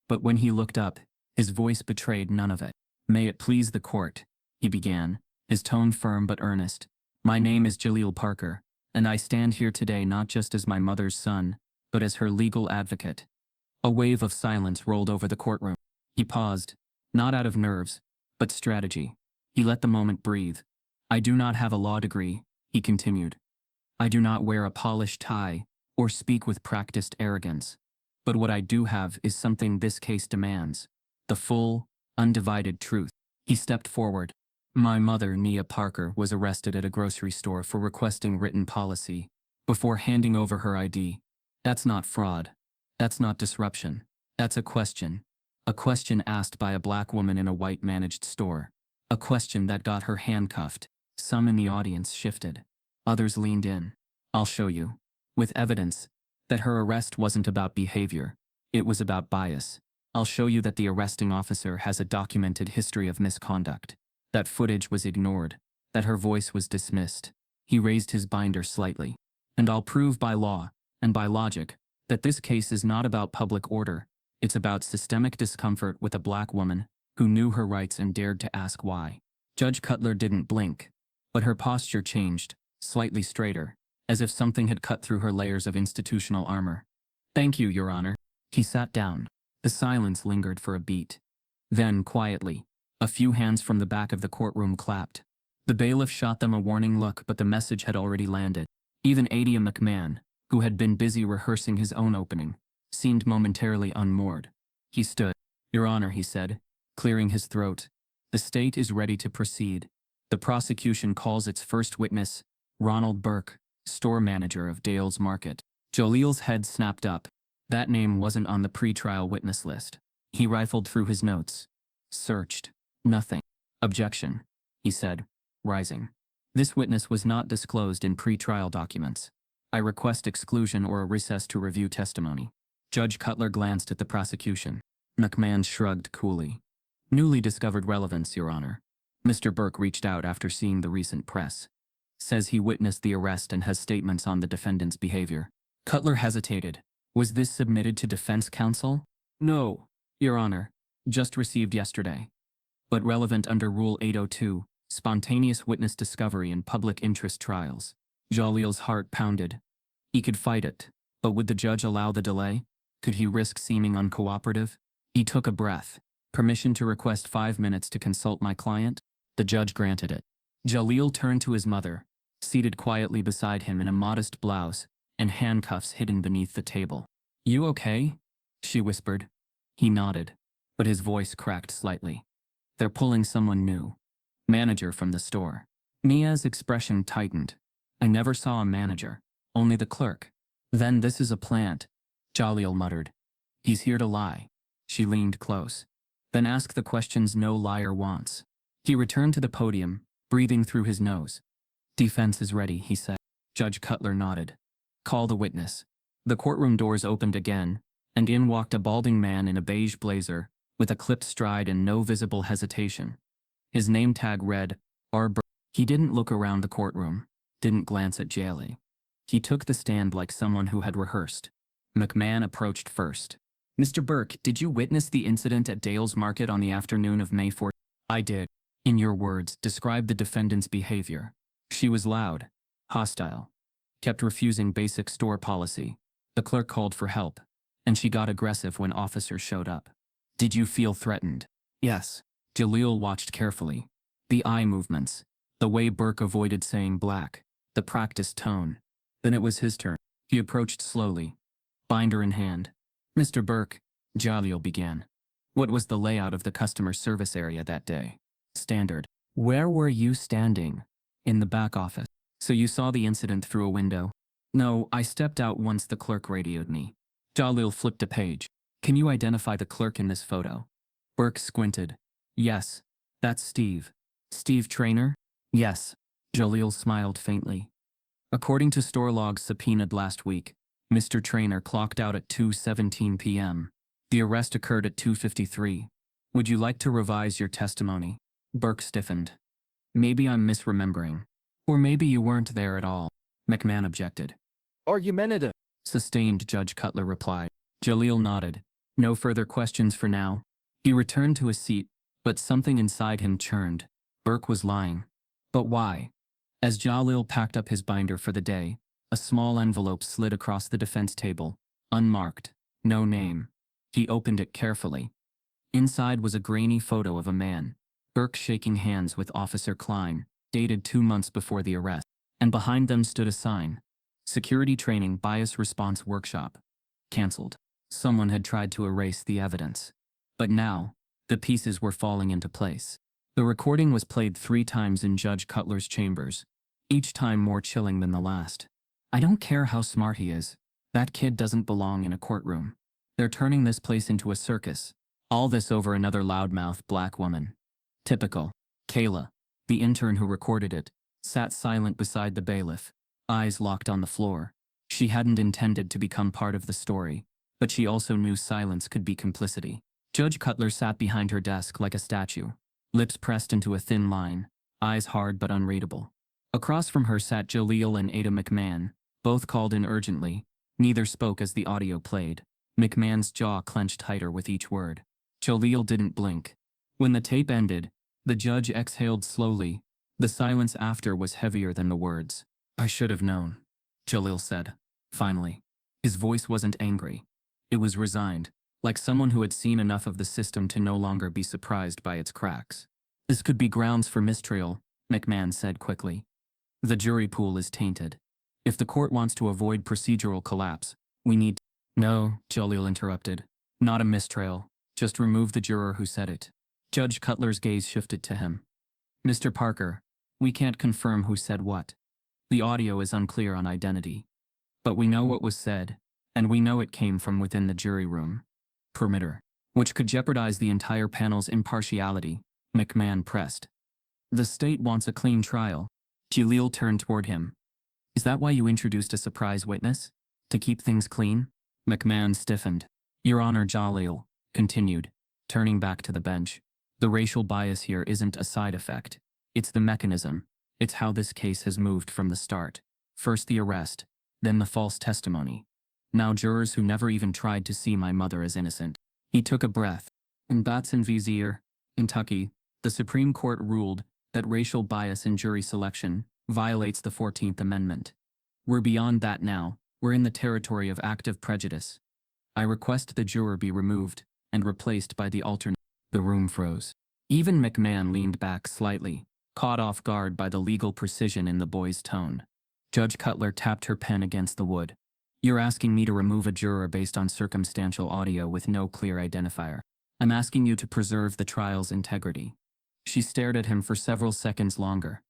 [SPEAKER 1] But when he looked up, his voice betrayed none of it. "May it please the court," he began, his tone firm but earnest. "My name is Jahlil Parker, and I stand here today not just as my mother's son, but as her legal advocate." A wave of silence rolled over the courtroom. He paused, not out of nerves, but strategy. He let the moment breathe. "I do not have a law degree," he continued. "I do not wear a polished tie or speak with practiced arrogance. But what I do have is something this case demands: the full, undivided truth." He stepped forward. "My mother, Nia Parker, was arrested at a grocery store for requesting written policy before handing over her ID. That's not fraud. That's not disruption. That's a question. A question asked by a black woman in a white managed store. A question that got her handcuffed." Some in the audience shifted. Others leaned in. "I'll show you, with evidence, that her arrest wasn't about behavior. It was about bias. I'll show you that the arresting officer has a documented history of misconduct, that footage was ignored, that her voice was dismissed." He raised his binder slightly. "And I'll prove by law, and by logic, that this case is not about public order. It's about systemic discomfort with a black woman who knew her rights and dared to ask why." Judge Cutler didn't blink, but her posture changed, slightly straighter, as if something had cut through her layers of institutional armor. "Thank you, Your Honor." He sat down. The silence lingered for a beat. Then, quietly, a few hands from the back of the courtroom clapped. The bailiff shot them a warning look, but the message had already landed. Even Adia McMahon, who had been busy rehearsing his own opening, seemed momentarily unmoored. He stood. "Your Honor," he said, clearing his throat, "the state is ready to proceed. The prosecution calls its first witness, Ronald Burke, store manager of Dale's Market." Jahlil's head snapped up. That name wasn't on the pre-trial witness list. He rifled through his notes. Searched. Nothing. "Objection," he said, rising. "This witness was not disclosed in pre-trial documents. I request exclusion or a recess to review testimony." Judge Cutler glanced at the prosecution. McMahon shrugged coolly. "Newly discovered relevance, Your Honor. Mr. Burke reached out after seeing the recent press. Says he witnessed the arrest and has statements on the defendant's behavior." Cutler hesitated. "Was this submitted to defense counsel?" "No, Your Honor. Just received yesterday. But relevant under Rule 802, spontaneous witness discovery in public interest trials." Jahlil's heart pounded. He could fight it, but would the judge allow the delay? Could he risk seeming uncooperative? He took a breath. "Permission to request 5 minutes to consult my client?" The judge granted it. Jahlil turned to his mother, seated quietly beside him in a modest blouse and handcuffs hidden beneath the table. "You okay?" she whispered. He nodded, but his voice cracked slightly. "They're pulling someone new. Manager from the store." Mia's expression tightened. "I never saw a manager, only the clerk." "Then this is a plant," Jahlil muttered. "He's here to lie." She leaned close. "Then ask the questions no liar wants." He returned to the podium, breathing through his nose. "Defense is ready," he said. Judge Cutler nodded. "Call the witness." The courtroom doors opened again, and in walked a balding man in a beige blazer, with a clipped stride and no visible hesitation. His name tag read, R. Burke. He didn't look around the courtroom, didn't glance at Jahlil. He took the stand like someone who had rehearsed. McMahon approached first. "Mr. Burke, did you witness the incident at Dale's Market on the afternoon of May 4th? "I did." "In your words, describe the defendant's behavior." "She was loud, hostile, kept refusing basic store policy. The clerk called for help, and she got aggressive when officers showed up." "Did you feel threatened?" "Yes." Jahlil watched carefully. The eye movements, the way Burke avoided saying black, the practiced tone. Then it was his turn. He approached slowly. binder in hand. Mr. Burke, Jahlil began. What was the layout of the customer service area that day? Standard. Where were you standing? In the back office. So you saw the incident through a window? No, I stepped out once the clerk radioed me. Jahlil flipped a page. Can you identify the clerk in this photo? Burke squinted. Yes. That's Steve. Steve Traynor? Yes. Jahlil smiled faintly. According to store logs subpoenaed last week, Mr. Traynor clocked out at 2:17 p.m. The arrest occurred at 2:53. Would you like to revise your testimony? Burke stiffened. Maybe I'm misremembering. Or maybe you weren't there at all. McMahon objected.
[SPEAKER 3] Argumentative.
[SPEAKER 1] Sustained, Judge Cutler replied. Jahlil nodded. No further questions for now. He returned to his seat, but something inside him churned. Burke was lying. But why? As Jahlil packed up his binder for the day, a small envelope slid across the defense table, unmarked, no name. He opened it carefully. Inside was a grainy photo of a man, Burke shaking hands with Officer Klein, dated 2 months before the arrest, and behind them stood a sign. Security Training Bias Response Workshop. Cancelled. Someone had tried to erase the evidence. But now, the pieces were falling into place. The recording was played 3 times in Judge Cutler's chambers, each time more chilling than the last. I don't care how smart he is. That kid doesn't belong in a courtroom. They're turning this place into a circus. All this over another loudmouth black woman. Typical. Kayla, the intern who recorded it, sat silent beside the bailiff, eyes locked on the floor. She hadn't intended to become part of the story, but she also knew silence could be complicity. Judge Cutler sat behind her desk like a statue, lips pressed into a thin line, eyes hard but unreadable. Across from her sat Jahlil and Ada McMahon, both called in urgently. Neither spoke as the audio played. McMahon's jaw clenched tighter with each word. Jahlil didn't blink. When the tape ended, the judge exhaled slowly. The silence after was heavier than the words. I should have known, Jahlil said, finally. His voice wasn't angry. It was resigned, like someone who had seen enough of the system to no longer be surprised by its cracks. This could be grounds for mistrial, McMahon said quickly. The jury pool is tainted. If the court wants to avoid procedural collapse, we need— No, Jahlil interrupted. Not a mistrial. Just remove the juror who said it. Judge Cutler's gaze shifted to him. Mr. Parker, we can't confirm who said what. The audio is unclear on identity. But we know what was said, and we know it came from within the jury room. Perimeter. Which could jeopardize the entire panel's impartiality, McMahon pressed. The state wants a clean trial. Jahlil turned toward him. Is that why you introduced a surprise witness? To keep things clean? McMahon stiffened. Your Honor, Jahlil continued, turning back to the bench. The racial bias here isn't a side effect. It's the mechanism. It's how this case has moved from the start. First the arrest, then the false testimony. Now jurors who never even tried to see my mother as innocent. He took a breath. In Batson v. Zier, Kentucky, the Supreme Court ruled that racial bias in jury selection violates the 14th Amendment. We're beyond that now. We're in the territory of active prejudice. I request the juror be removed and replaced by the alternate. The room froze. Even McMahon leaned back slightly, caught off guard by the legal precision in the boy's tone. Judge Cutler tapped her pen against the wood. You're asking me to remove a juror based on circumstantial audio with no clear identifier. I'm asking you to preserve the trial's integrity. She stared at him for several seconds longer.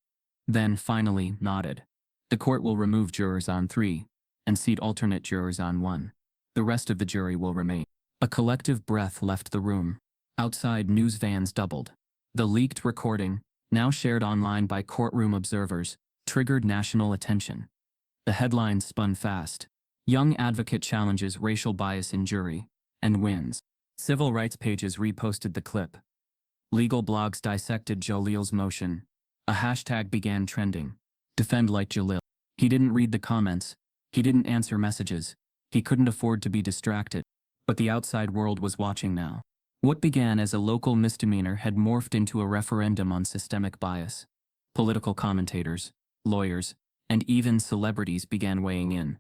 [SPEAKER 1] Then, finally, nodded. The court will remove jurors on 3 and seat alternate jurors on 1. The rest of the jury will remain. A collective breath left the room. Outside, news vans doubled. The leaked recording, now shared online by courtroom observers, triggered national attention. The headlines spun fast. Young advocate challenges racial bias in jury and wins. Civil rights pages reposted the clip. Legal blogs dissected Jahlil's motion. A hashtag began trending. Defend like Jahlil. He didn't read the comments. He didn't answer messages. He couldn't afford to be distracted. But the outside world was watching now. What began as a local misdemeanor had morphed into a referendum on systemic bias. Political commentators, lawyers, and even celebrities began weighing in.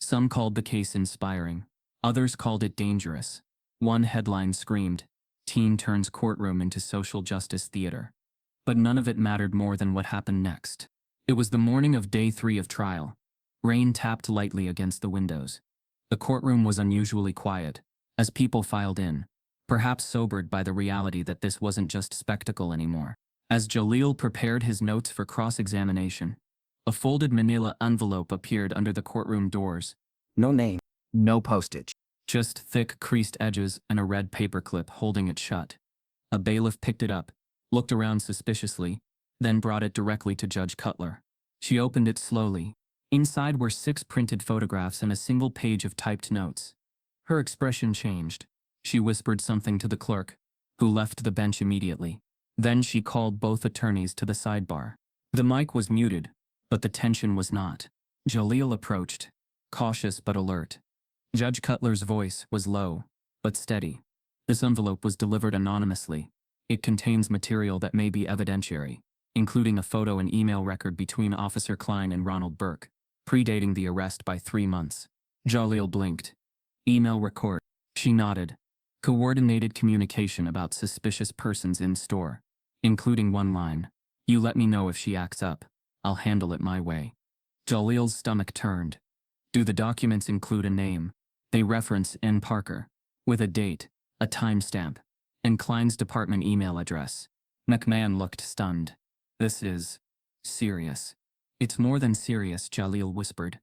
[SPEAKER 1] Some called the case inspiring. Others called it dangerous. One headline screamed, "Teen turns courtroom into social justice theater." But none of it mattered more than what happened next. It was the morning of day 3 of trial. Rain tapped lightly against the windows. The courtroom was unusually quiet, as people filed in, perhaps sobered by the reality that this wasn't just spectacle anymore. As Jahlil prepared his notes for cross-examination, a folded manila envelope appeared under the courtroom doors.
[SPEAKER 3] No name, no postage.
[SPEAKER 1] Just thick, creased edges and a red paperclip holding it shut. A bailiff picked it up, looked around suspiciously, then brought it directly to Judge Cutler. She opened it slowly. Inside were 6 printed photographs and a single page of typed notes. Her expression changed. She whispered something to the clerk, who left the bench immediately. Then she called both attorneys to the sidebar. The mic was muted, but the tension was not. Jahlil approached, cautious but alert. Judge Cutler's voice was low, but steady. This envelope was delivered anonymously. It contains material that may be evidentiary, including a photo and email record between Officer Klein and Ronald Burke, predating the arrest by 3 months. Jahlil blinked. Email record. She nodded. Coordinated communication about suspicious persons in store, including one line. You let me know if she acts up. I'll handle it my way. Jahlil's stomach turned. Do the documents include a name? They reference N. Parker, with a date, a timestamp, and Klein's department email address. McMahon looked stunned. This is serious. It's more than serious, Jahlil whispered.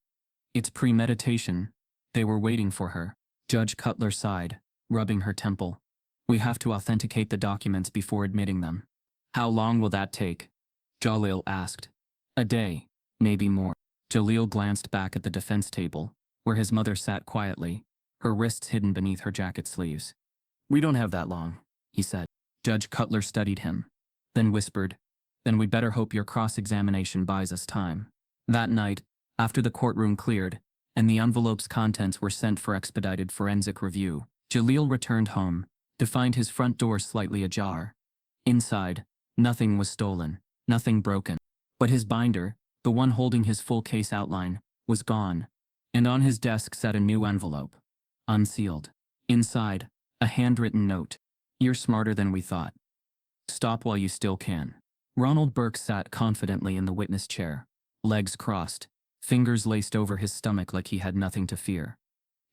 [SPEAKER 1] It's premeditation. They were waiting for her. Judge Cutler sighed, rubbing her temple. We have to authenticate the documents before admitting them. How long will that take? Jahlil asked. A day, maybe more. Jahlil glanced back at the defense table, where his mother sat quietly, her wrists hidden beneath her jacket sleeves. We don't have that long, he said. Judge Cutler studied him, then whispered, Then we better hope your cross-examination buys us time. That night, after the courtroom cleared, and the envelope's contents were sent for expedited forensic review, Jahlil returned home, to find his front door slightly ajar. Inside, nothing was stolen, nothing broken. But his binder, the one holding his full case outline, was gone, and on his desk sat a new envelope, unsealed. Inside, a handwritten note. You're smarter than we thought. Stop while you still can. Ronald Burke sat confidently in the witness chair, legs crossed, fingers laced over his stomach like he had nothing to fear.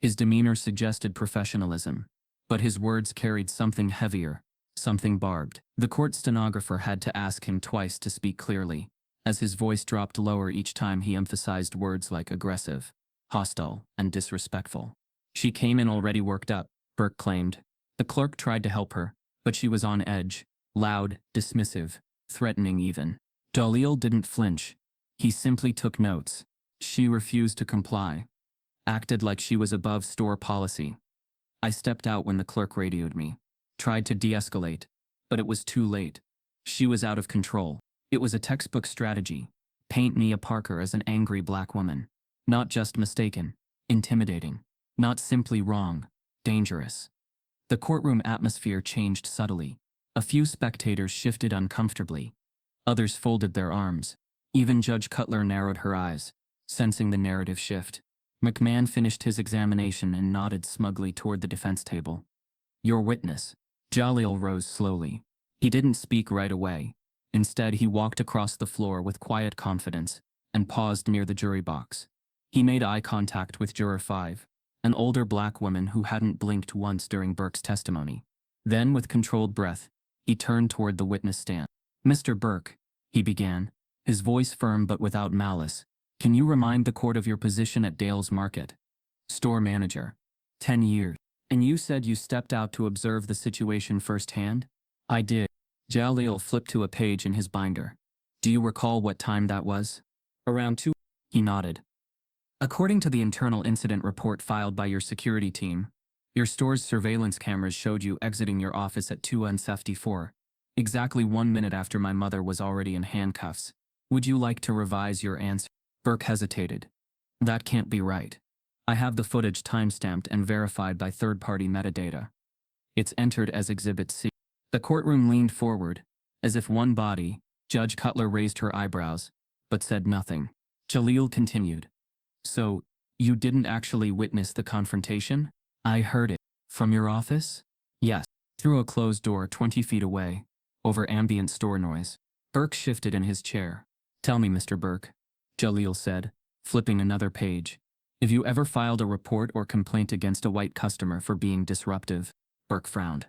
[SPEAKER 1] His demeanor suggested professionalism, but his words carried something heavier, something barbed. The court stenographer had to ask him twice to speak clearly, as his voice dropped lower each time he emphasized words like aggressive, hostile, and disrespectful. She came in already worked up, Burke claimed. The clerk tried to help her, but she was on edge, loud, dismissive, threatening even. Jahlil didn't flinch. He simply took notes. She refused to comply, acted like she was above store policy. I stepped out when the clerk radioed me, tried to de-escalate, but it was too late. She was out of control. It was a textbook strategy. Paint Mia Parker as an angry black woman. Not just mistaken, intimidating. Not simply wrong, dangerous. The courtroom atmosphere changed subtly. A few spectators shifted uncomfortably. Others folded their arms. Even Judge Cutler narrowed her eyes, sensing the narrative shift. McMahon finished his examination and nodded smugly toward the defense table. Your witness. Jahlil rose slowly. He didn't speak right away. Instead, he walked across the floor with quiet confidence and paused near the jury box. He made eye contact with Juror 5, an older black woman who hadn't blinked once during Burke's testimony. Then, with controlled breath, he turned toward the witness stand. Mr. Burke, he began, his voice firm but without malice, can you remind the court of your position at Dale's Market? Store manager. 10 years. And you said you stepped out to observe the situation firsthand? I did. Jahlil flipped to a page in his binder. Do you recall what time that was? Around 2. He nodded. According to the internal incident report filed by your security team, your store's surveillance cameras showed you exiting your office at 2:54, exactly 1 minute after my mother was already in handcuffs. Would you like to revise your answer? Burke hesitated. That can't be right. I have the footage timestamped and verified by third-party metadata. It's entered as Exhibit C. The courtroom leaned forward, as if one body. Judge Cutler raised her eyebrows, but said nothing. Jahlil continued. So, you didn't actually witness the confrontation? I heard it. From your office? Yes. Through a closed door 20 feet away, over ambient store noise. Burke shifted in his chair. Tell me, Mr. Burke, Jahlil said, flipping another page. Have you ever filed a report or complaint against a white customer for being disruptive? Burke frowned.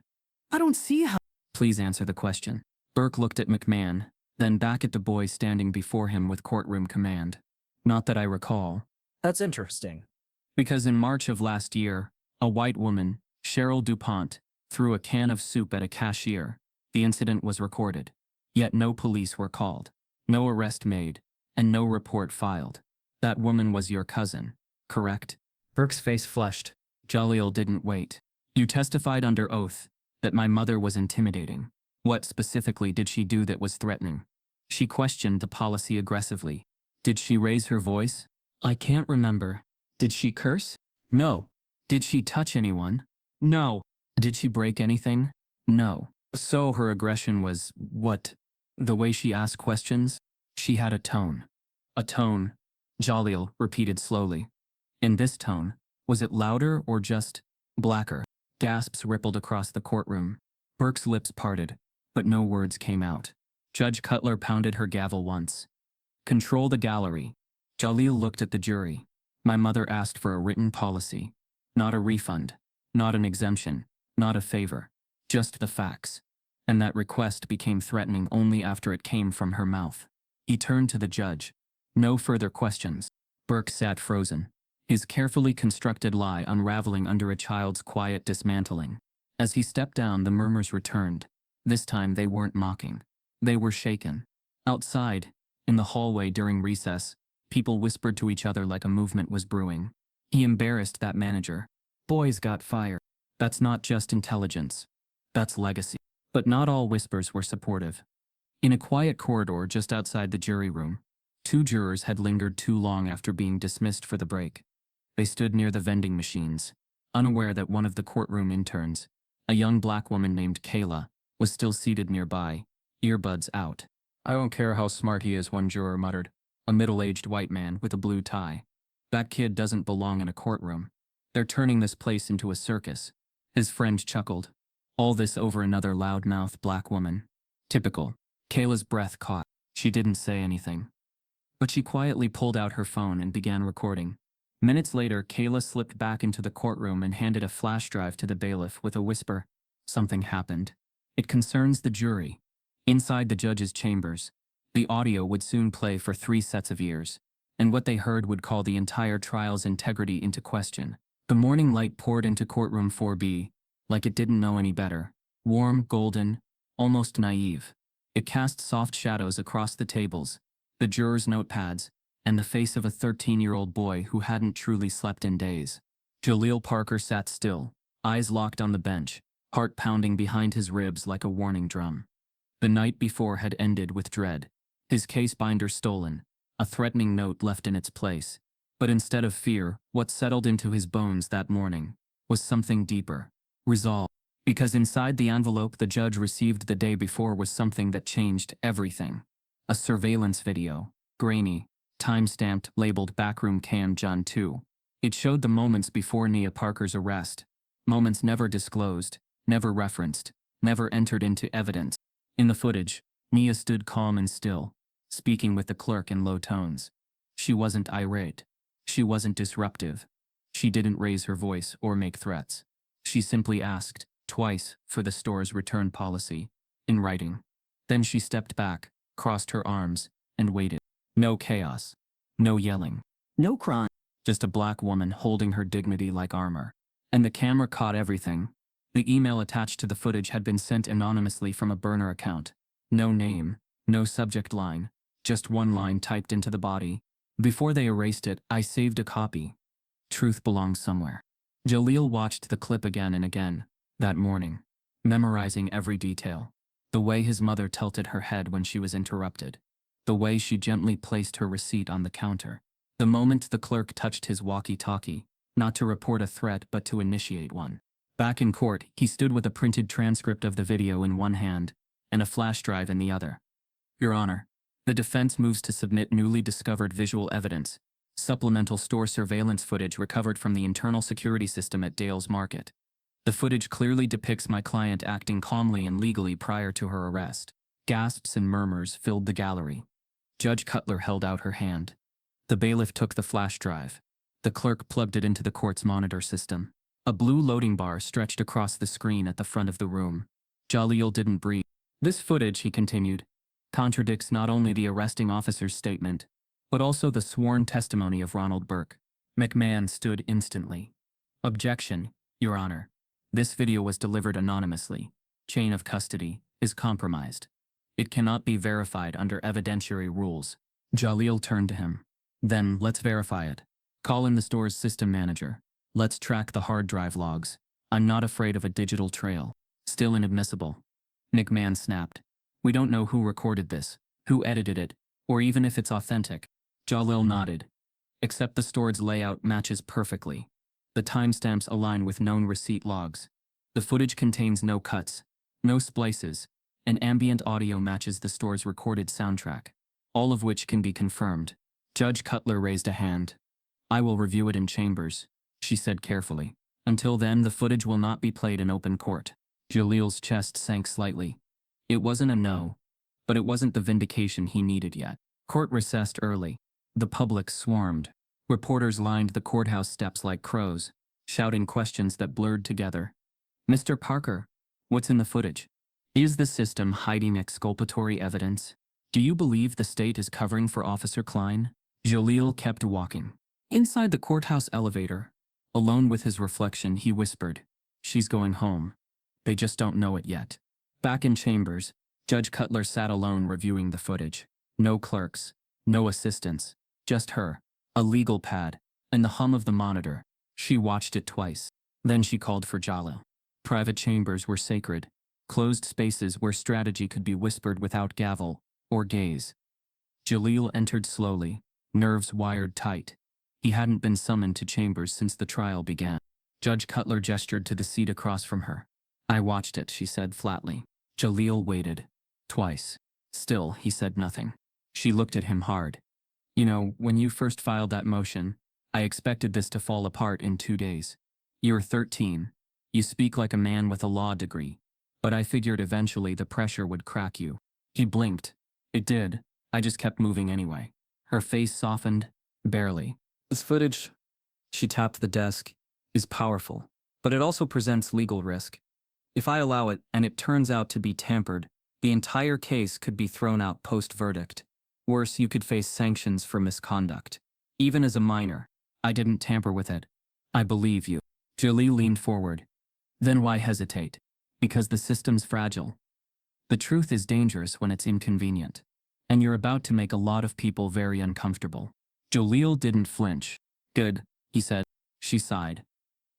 [SPEAKER 3] I don't see how.
[SPEAKER 1] Please answer the question. Burke looked at McMahon, then back at the boy standing before him with courtroom command. Not that I recall.
[SPEAKER 3] That's interesting.
[SPEAKER 1] Because in March of last year, a white woman, Cheryl DuPont, threw a can of soup at a cashier. The incident was recorded. Yet no police were called, no arrest made, and no report filed. That woman was your cousin, correct? Burke's face flushed. Jahlil didn't wait. You testified under oath that my mother was intimidating. What specifically did she do that was threatening? She questioned the policy aggressively. Did she raise her voice? I can't remember. Did she curse? No. Did she touch anyone? No. Did she break anything? No. So her aggression was, what? The way she asked questions? She had a tone. A tone, Jahlil repeated slowly. In this tone, was it louder or just blacker? Gasps rippled across the courtroom. Burke's lips parted, but no words came out. Judge Cutler pounded her gavel once. Control the gallery. Jahlil looked at the jury. My mother asked for a written policy. Not a refund. Not an exemption. Not a favor. Just the facts. And that request became threatening only after it came from her mouth. He turned to the judge. No further questions. Burke sat frozen, his carefully constructed lie unraveling under a child's quiet dismantling. As he stepped down, the murmurs returned. This time they weren't mocking. They were shaken. Outside, in the hallway during recess, people whispered to each other like a movement was brewing. He embarrassed that manager. Boys got fired. That's not just intelligence. That's legacy. But not all whispers were supportive. In a quiet corridor just outside the jury room, 2 jurors had lingered too long after being dismissed for the break. They stood near the vending machines, unaware that one of the courtroom interns, a young black woman named Kayla, was still seated nearby, earbuds out. I don't care how smart he is, one juror muttered, a middle-aged white man with a blue tie. That kid doesn't belong in a courtroom. They're turning this place into a circus. His friend chuckled. All this over another loudmouth black woman. Typical. Kayla's breath caught. She didn't say anything. But she quietly pulled out her phone and began recording. Minutes later, Kayla slipped back into the courtroom and handed a flash drive to the bailiff with a whisper. Something happened. It concerns the jury. Inside the judge's chambers, the audio would soon play for 3 sets of ears, and what they heard would call the entire trial's integrity into question. The morning light poured into courtroom 4B, like it didn't know any better. Warm, golden, almost naive. It cast soft shadows across the tables, the jurors' notepads, and the face of a 13-year-old boy who hadn't truly slept in days. Jahlil Parker sat still, eyes locked on the bench, heart pounding behind his ribs like a warning drum. The night before had ended with dread. His case binder stolen, a threatening note left in its place. But instead of fear, what settled into his bones that morning was something deeper. Resolve. Because inside the envelope the judge received the day before was something that changed everything. A surveillance video, grainy, time-stamped, labeled Backroom Cam John 2. It showed the moments before Nia Parker's arrest. Moments never disclosed, never referenced, never entered into evidence. In the footage, Nia stood calm and still, speaking with the clerk in low tones. She wasn't irate. She wasn't disruptive. She didn't raise her voice or make threats. She simply asked, twice, for the store's return policy, in writing. Then she stepped back, crossed her arms, and waited. No chaos. No yelling.
[SPEAKER 3] No crime.
[SPEAKER 1] Just a black woman holding her dignity like armor. And the camera caught everything. The email attached to the footage had been sent anonymously from a burner account. No name, no subject line, just one line typed into the body. Before they erased it, I saved a copy. Truth belongs somewhere. Jahlil watched the clip again and again, that morning, memorizing every detail. The way his mother tilted her head when she was interrupted. The way she gently placed her receipt on the counter. The moment the clerk touched his walkie-talkie, not to report a threat but to initiate one. Back in court, he stood with a printed transcript of the video in one hand and a flash drive in the other. Your Honor, the defense moves to submit newly discovered visual evidence, supplemental store surveillance footage recovered from the internal security system at Dale's Market. The footage clearly depicts my client acting calmly and legally prior to her arrest. Gasps and murmurs filled the gallery. Judge Cutler held out her hand. The bailiff took the flash drive. The clerk plugged it into the court's monitor system. A blue loading bar stretched across the screen at the front of the room. Jahlil didn't breathe. This footage, he continued, contradicts not only the arresting officer's statement, but also the sworn testimony of Ronald Burke. McMahon stood instantly. Objection, Your Honor. This video was delivered anonymously. Chain of custody is compromised. It cannot be verified under evidentiary rules. Jahlil turned to him. Then, let's verify it. Call in the store's system manager. Let's track the hard drive logs. I'm not afraid of a digital trail. Still inadmissible. McMahon snapped. We don't know who recorded this, who edited it, or even if it's authentic. Jahlil nodded. Except the store's layout matches perfectly. The timestamps align with known receipt logs. The footage contains no cuts, no splices, and ambient audio matches the store's recorded soundtrack, all of which can be confirmed. Judge Cutler raised a hand. I will review it in chambers, she said carefully. Until then, the footage will not be played in open court. Jahlil's chest sank slightly. It wasn't a no, but it wasn't the vindication he needed yet. Court recessed early. The public swarmed. Reporters lined the courthouse steps like crows, shouting questions that blurred together. Mr. Parker, what's in the footage? Is the system hiding exculpatory evidence? Do you believe the state is covering for Officer Klein? Jahlil kept walking. Inside the courthouse elevator, alone with his reflection, he whispered, She's going home. They just don't know it yet. Back in chambers, Judge Cutler sat alone reviewing the footage. No clerks, no assistants, just her, a legal pad, and the hum of the monitor. She watched it twice. Then she called for Jahlil. Private chambers were sacred, closed spaces where strategy could be whispered without gavel or gaze. Jahlil entered slowly, nerves wired tight. He hadn't been summoned to chambers since the trial began. Judge Cutler gestured to the seat across from her. I watched it, she said flatly. Jahlil waited. Twice. Still, he said nothing. She looked at him hard. You know, when you first filed that motion, I expected this to fall apart in 2 days. You're 13. You speak like a man with a law degree. But I figured eventually the pressure would crack you. He blinked. It did. I just kept moving anyway. Her face softened. Barely. This footage, she tapped the desk, is powerful. But it also presents legal risk. If I allow it, and it turns out to be tampered, the entire case could be thrown out post-verdict. Worse, you could face sanctions for misconduct. Even as a minor, I didn't tamper with it. I believe you. Jahlil leaned forward. Then why hesitate? Because the system's fragile. The truth is dangerous when it's inconvenient. And you're about to make a lot of people very uncomfortable. Jahlil didn't flinch. Good, he said. She sighed.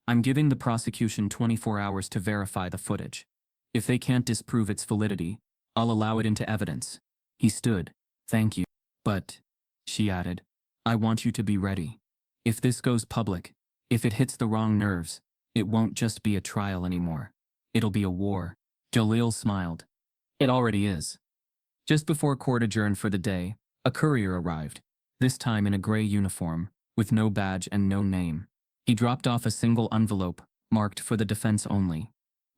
[SPEAKER 1] I'm giving the prosecution 24 hours to verify the footage. If they can't disprove its validity, I'll allow it into evidence. He stood. Thank you. But, she added, I want you to be ready. If this goes public, if it hits the wrong nerves, it won't just be a trial anymore. It'll be a war. Jahlil smiled. It already is. Just before court adjourned for the day, a courier arrived, this time in a gray uniform, with no badge and no name. He dropped off a single envelope, marked for the defense only.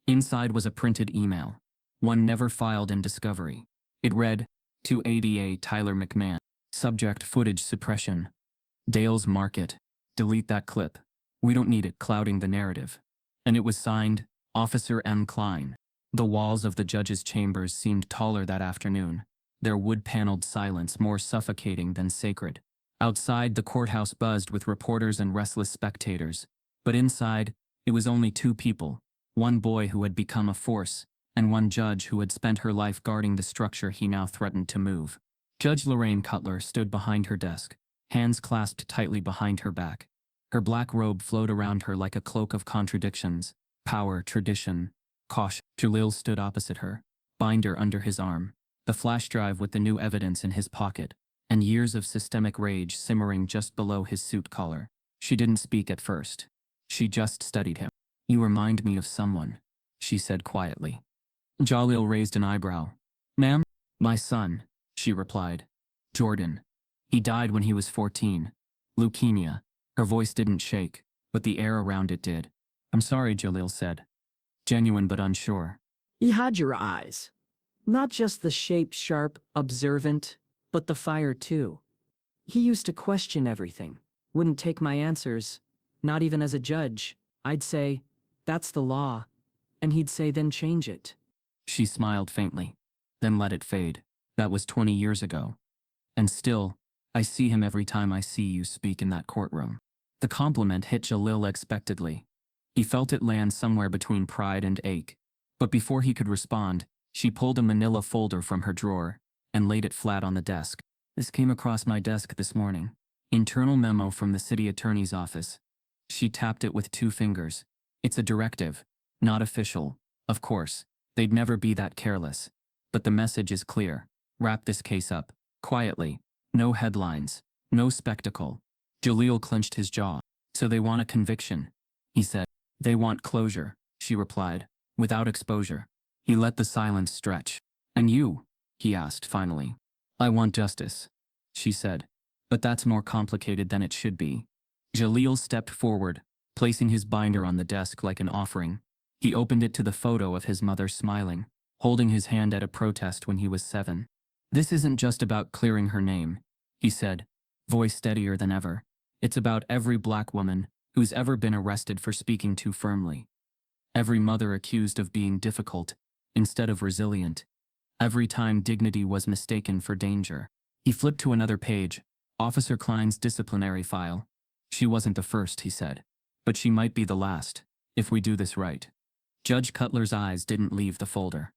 [SPEAKER 1] Inside was a printed email, one never filed in discovery. It read, to ADA Tyler McMahon, subject footage suppression. Dale's Market. Delete that clip. We don't need it clouding the narrative. And it was signed, Officer M. Klein. The walls of the judge's chambers seemed taller that afternoon, their wood-paneled silence more suffocating than sacred. Outside, the courthouse buzzed with reporters and restless spectators, but inside, it was only 2 people, one boy who had become a force, and one judge who had spent her life guarding the structure he now threatened to move. Judge Lorraine Cutler stood behind her desk, hands clasped tightly behind her back. Her black robe flowed around her like a cloak of contradictions, power, tradition, caution. Jahlil stood opposite her, binder under his arm, the flash drive with the new evidence in his pocket, and years of systemic rage simmering just below his suit collar. She didn't speak at first. She just studied him. You remind me of someone, she said quietly. Jahlil raised an eyebrow. Ma'am? My son, she replied. Jordan. He died when he was 14. Leukemia. Her voice didn't shake, but the air around it did. I'm sorry, Jahlil said. Genuine but unsure.
[SPEAKER 3] He had your eyes. Not just the shape sharp, observant, but the fire too. He used to question everything. wouldn't take my answers, not even as a judge. I'd say, that's the law. And he'd say, then change it.
[SPEAKER 1] She smiled faintly, then let it fade. That was 20 years ago. And still, I see him every time I see you speak in that courtroom. The compliment hit Jahlil unexpectedly. He felt it land somewhere between pride and ache. But before he could respond, she pulled a manila folder from her drawer and laid it flat on the desk. This came across my desk this morning. Internal memo from the city attorney's office. She tapped it with 2 fingers. It's a directive, not official. Of course, they'd never be that careless. But the message is clear. Wrap this case up, quietly. No headlines, no spectacle. Jahlil clenched his jaw. So they want a conviction, he said. They want closure, she replied, without exposure. He let the silence stretch. And you? He asked finally. I want justice, she said. But that's more complicated than it should be. Jahlil stepped forward, placing his binder on the desk like an offering. He opened it to the photo of his mother smiling, holding his hand at a protest when he was 7. This isn't just about clearing her name, he said, voice steadier than ever. It's about every black woman who's ever been arrested for speaking too firmly. Every mother accused of being difficult instead of resilient. Every time dignity was mistaken for danger. He flipped to another page, Officer Klein's disciplinary file. She wasn't the first, he said. But she might be the last, if we do this right. Judge Cutler's eyes didn't leave the folder.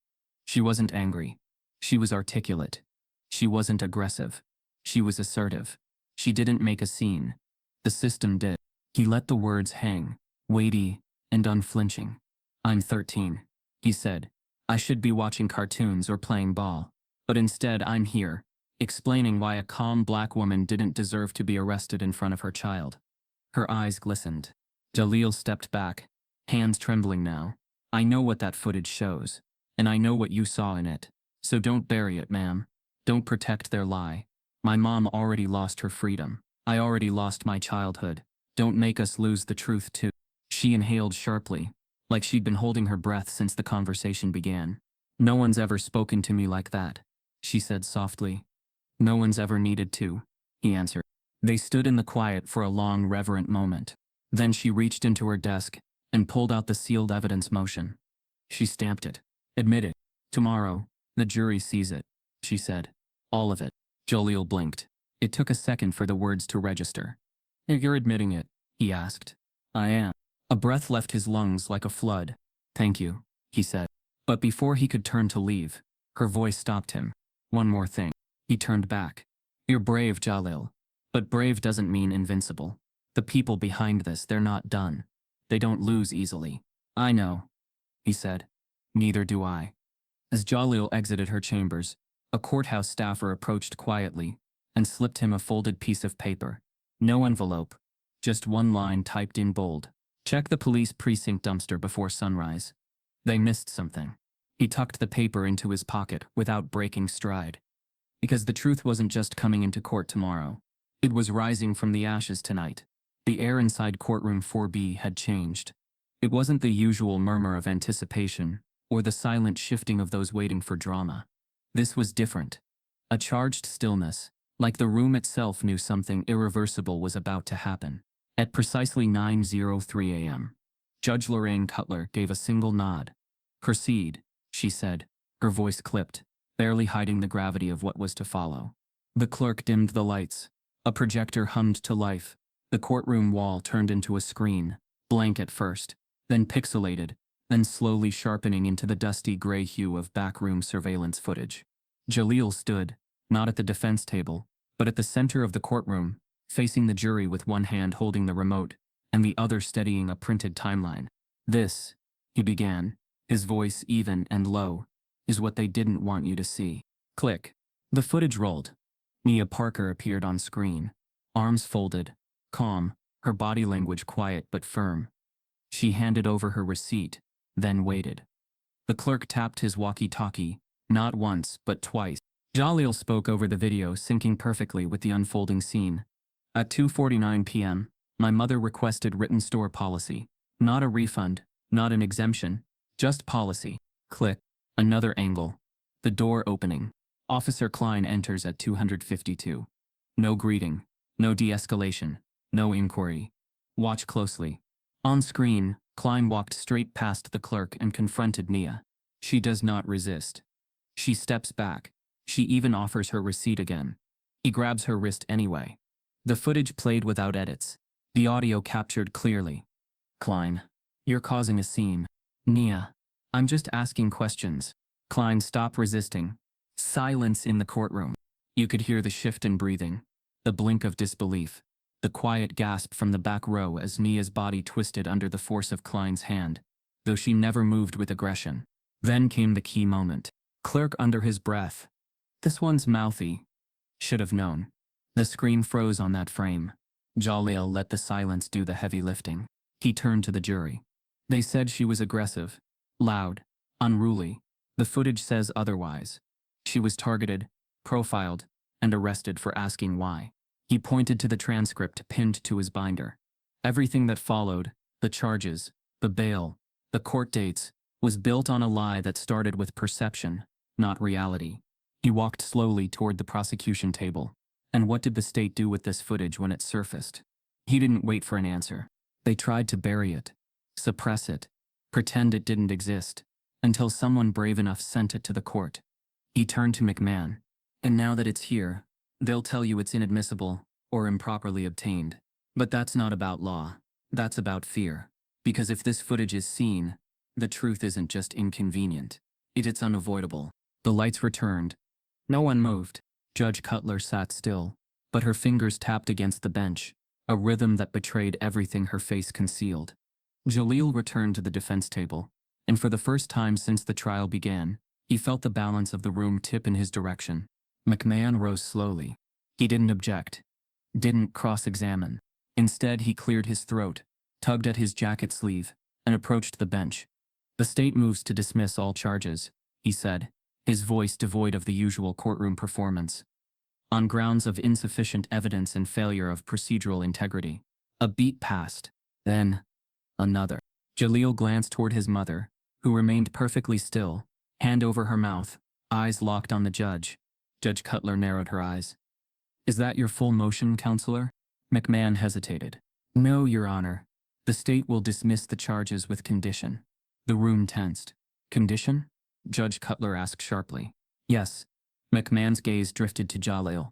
[SPEAKER 1] She wasn't angry. She was articulate. She wasn't aggressive. She was assertive. She didn't make a scene. The system did. He let the words hang, weighty and unflinching. I'm 13, he said. I should be watching cartoons or playing ball. But instead I'm here, explaining why a calm black woman didn't deserve to be arrested in front of her child. Her eyes glistened. Jahlil stepped back, hands trembling now. I know what that footage shows, and I know what you saw in it. So don't bury it, ma'am. Don't protect their lie. My mom already lost her freedom. I already lost my childhood. Don't make us lose the truth too. She inhaled sharply, like she'd been holding her breath since the conversation began. No one's ever spoken to me like that, she said softly. No one's ever needed to, he answered. They stood in the quiet for a long, reverent moment. Then she reached into her desk and pulled out the sealed evidence motion. She stamped it. Admit it. Tomorrow, the jury sees it, she said. All of it. Jahlil blinked. It took a second for the words to register. You're admitting it, he asked. I am. A breath left his lungs like a flood. Thank you, he said. But before he could turn to leave, her voice stopped him. One more thing. He turned back. You're brave, Jahlil. But brave doesn't mean invincible. The people behind this, they're not done. They don't lose easily. I know, he said. Neither do I. As Jahlil exited her chambers, a courthouse staffer approached quietly and slipped him a folded piece of paper. No envelope, just one line typed in bold. Check the police precinct dumpster before sunrise. They missed something. He tucked the paper into his pocket without breaking stride. Because the truth wasn't just coming into court tomorrow. It was rising from the ashes tonight. The air inside courtroom 4B had changed. It wasn't the usual murmur of anticipation or the silent shifting of those waiting for drama. This was different. A charged stillness, like the room itself knew something irreversible was about to happen. At precisely 9:03 a.m., Judge Lorraine Cutler gave a single nod. Proceed, she said, her voice clipped, barely hiding the gravity of what was to follow. The clerk dimmed the lights. A projector hummed to life. The courtroom wall turned into a screen, blank at first, then pixelated, then slowly sharpening into the dusty gray hue of backroom surveillance footage. Jahlil stood, not at the defense table, but at the center of the courtroom, facing the jury with one hand holding the remote, and the other steadying a printed timeline. This, he began, his voice even and low, is what they didn't want you to see. Click. The footage rolled. Mia Parker appeared on screen, arms folded, calm, her body language quiet but firm. She handed over her receipt, then waited. The clerk tapped his walkie-talkie, not once but twice. Jahlil spoke over the video, syncing perfectly with the unfolding scene. At 2:49 p.m., my mother requested written store policy. Not a refund, not an exemption, just policy. Click. Another angle. The door opening. Officer Klein enters at 252. No greeting, no de-escalation, No inquiry. Watch closely. On screen, Klein walked straight past the clerk and confronted Nia. She does not resist. She steps back. She even offers her receipt again. He grabs her wrist anyway. The footage played without edits. The audio captured clearly. Klein, you're causing a scene. Nia, I'm just asking questions. Klein, stop resisting. Silence in the courtroom. You could hear the shift in breathing, the blink of disbelief, the quiet gasp from the back row as Nia's body twisted under the force of Klein's hand, though she never moved with aggression. Then came the key moment. Clerk under his breath. This one's mouthy. Should have known. The screen froze on that frame. Jahlil let the silence do the heavy lifting. He turned to the jury. They said she was aggressive, loud, unruly. The footage says otherwise. She was targeted, profiled, and arrested for asking why. He pointed to the transcript pinned to his binder. Everything that followed, the charges, the bail, the court dates, was built on a lie that started with perception, not reality. He walked slowly toward the prosecution table. And what did the state do with this footage when it surfaced? He didn't wait for an answer. They tried to bury it, suppress it, pretend it didn't exist, until someone brave enough sent it to the court. He turned to McMahon. And now that it's here, they'll tell you it's inadmissible or improperly obtained. But that's not about law. That's about fear. Because if this footage is seen, the truth isn't just inconvenient. It's unavoidable. The lights returned. No one moved. Judge Cutler sat still, but her fingers tapped against the bench, a rhythm that betrayed everything her face concealed. Jahlil returned to the defense table, and for the first time since the trial began, he felt the balance of the room tip in his direction. McMahon rose slowly. He didn't object, didn't cross-examine. Instead, he cleared his throat, tugged at his jacket sleeve, and approached the bench. The state moves to dismiss all charges, he said, his voice devoid of the usual courtroom performance. On grounds of insufficient evidence and failure of procedural integrity. A beat passed. Then, another. Jahlil glanced toward his mother, who remained perfectly still, hand over her mouth, eyes locked on the judge. Judge Cutler narrowed her eyes. Is that your full motion, counselor? McMahon hesitated. No, Your Honor. The state will dismiss the charges with condition. The room tensed. Condition? Judge Cutler asked sharply. Yes. McMahon's gaze drifted to Jahlil.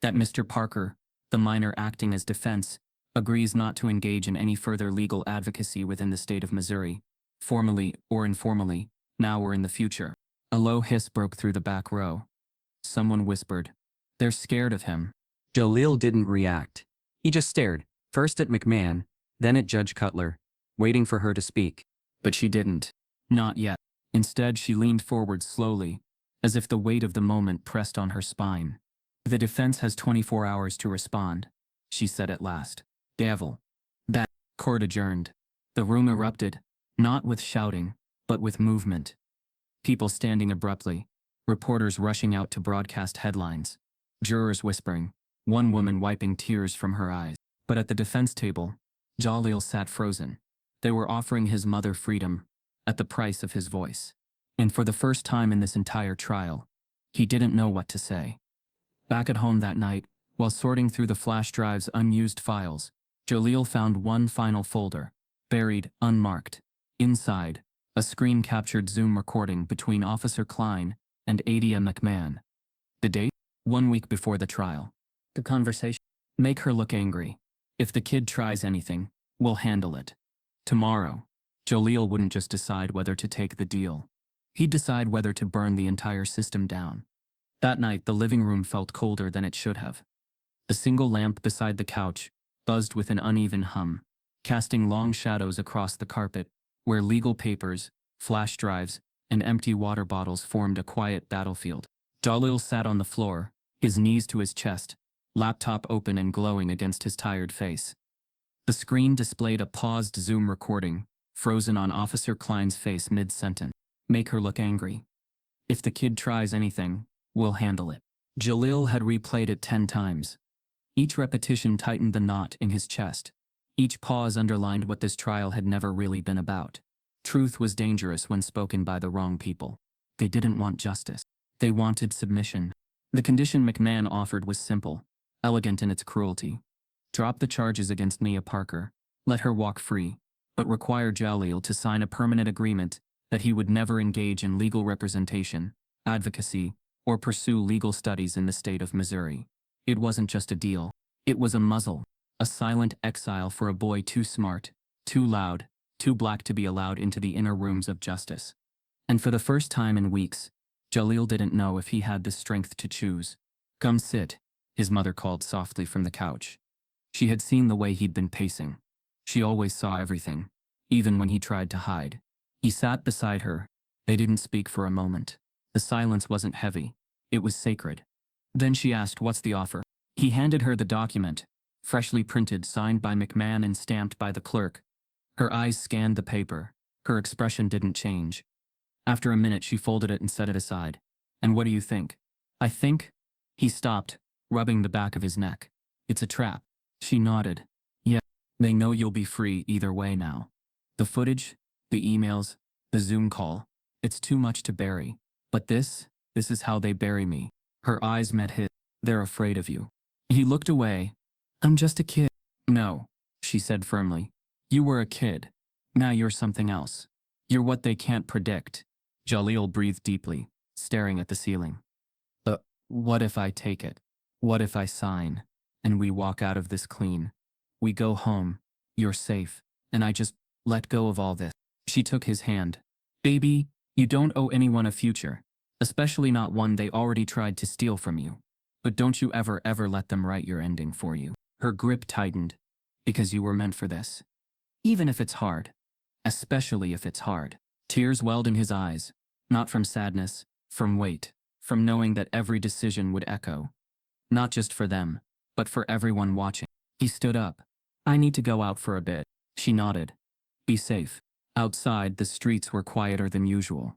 [SPEAKER 1] That Mr. Parker, the minor acting as defense, agrees not to engage in any further legal advocacy within the state of Missouri, formally or informally, now or in the future. A low hiss broke through the back row. Someone whispered, "They're scared of him."
[SPEAKER 2] Jahlil didn't react. He just stared, first at McMahon, then at Judge Cutler, waiting for her to speak.
[SPEAKER 1] But she didn't. Not yet. Instead, she leaned forward slowly, as if the weight of the moment pressed on her spine. The defense has 24 hours to respond, she said at last. Gavel. That court adjourned. The room erupted, not with shouting, but with movement. People standing abruptly, reporters rushing out to broadcast headlines, jurors whispering, one woman wiping tears from her eyes. But at the defense table, Jahlil sat frozen. They were offering his mother freedom, at the price of his voice. And for the first time in this entire trial, he didn't know what to say. Back at home that night, while sorting through the flash drive's unused files, Jahlil found one final folder, buried, unmarked. Inside, a screen-captured Zoom recording between Officer Klein and Adia McMahon. The date? 1 week before the trial. The conversation? Make her look angry. If the kid tries anything, we'll handle it. Tomorrow, Jahlil wouldn't just decide whether to take the deal. He'd decide whether to burn the entire system down. That night, the living room felt colder than it should have. The single lamp beside the couch buzzed with an uneven hum, casting long shadows across the carpet, where legal papers, flash drives, and empty water bottles formed a quiet battlefield. Jahlil sat on the floor, his knees to his chest, laptop open and glowing against his tired face. The screen displayed a paused Zoom recording, frozen on Officer Klein's face mid-sentence. Make her look angry. If the kid tries anything, we'll handle it. Jahlil had replayed it 10 times. Each repetition tightened the knot in his chest. Each pause underlined what this trial had never really been about. Truth was dangerous when spoken by the wrong people. They didn't want justice. They wanted submission. The condition McMahon offered was simple, elegant in its cruelty. Drop the charges against Mia Parker. Let her walk free, but require Jahlil to sign a permanent agreement that he would never engage in legal representation, advocacy, or pursue legal studies in the state of Missouri. It wasn't just a deal. It was a muzzle, a silent exile for a boy too smart, too loud, too black to be allowed into the inner rooms of justice. And for the first time in weeks, Jahlil didn't know if he had the strength to choose. Come sit, his mother called softly from the couch. She had seen the way he'd been pacing. She always saw everything, even when he tried to hide. He sat beside her. They didn't speak for a moment. The silence wasn't heavy. It was sacred. Then she asked, "What's the offer?" He handed her the document, freshly printed, signed by McMahon and stamped by the clerk. Her eyes scanned the paper. Her expression didn't change. After a minute, she folded it and set it aside. "And what do you think?" "I think—" He stopped, rubbing the back of his neck. "It's a trap." She nodded. "Yeah, they know you'll be free either way now. The footage, the emails, the Zoom call, it's too much to bury. But this is how they bury me." Her eyes met his. "They're afraid of you." He looked away. "I'm just a kid." "No," she said firmly. "You were a kid. Now you're something else. You're what they can't predict." Jahlil breathed deeply, staring at the ceiling. What if I take it? What if I sign, and we walk out of this clean? We go home, you're safe, and I just let go of all this." She took his hand. "Baby, you don't owe anyone a future, especially not one they already tried to steal from you. But don't you ever let them write your ending for you." Her grip tightened. "Because you were meant for this. Even if it's hard. Especially if it's hard." Tears welled in his eyes, not from sadness, from weight, from knowing that every decision would echo. Not just for them, but for everyone watching. He stood up. "I need to go out for a bit." She nodded. "Be safe." Outside, the streets were quieter than usual.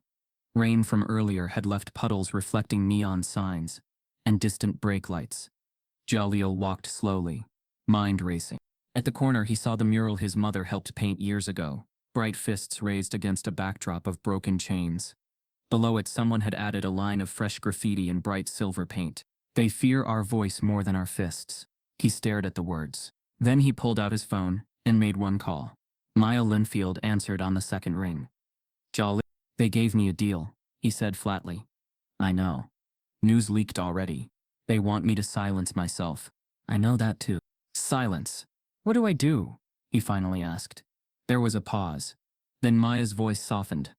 [SPEAKER 1] Rain from earlier had left puddles reflecting neon signs and distant brake lights. Jahlil walked slowly, mind racing. At the corner, he saw the mural his mother helped paint years ago, bright fists raised against a backdrop of broken chains. Below it, someone had added a line of fresh graffiti in bright silver paint. "They fear our voice more than our fists." He stared at the words. Then he pulled out his phone and made one call. Maya Linfield answered on the second ring. "Jahlil, they gave me a deal," he said flatly. "I know. News leaked already. They want me to silence myself." "I know that too." "Silence? What do I do?" he finally asked. There was a pause. Then Maya's voice softened.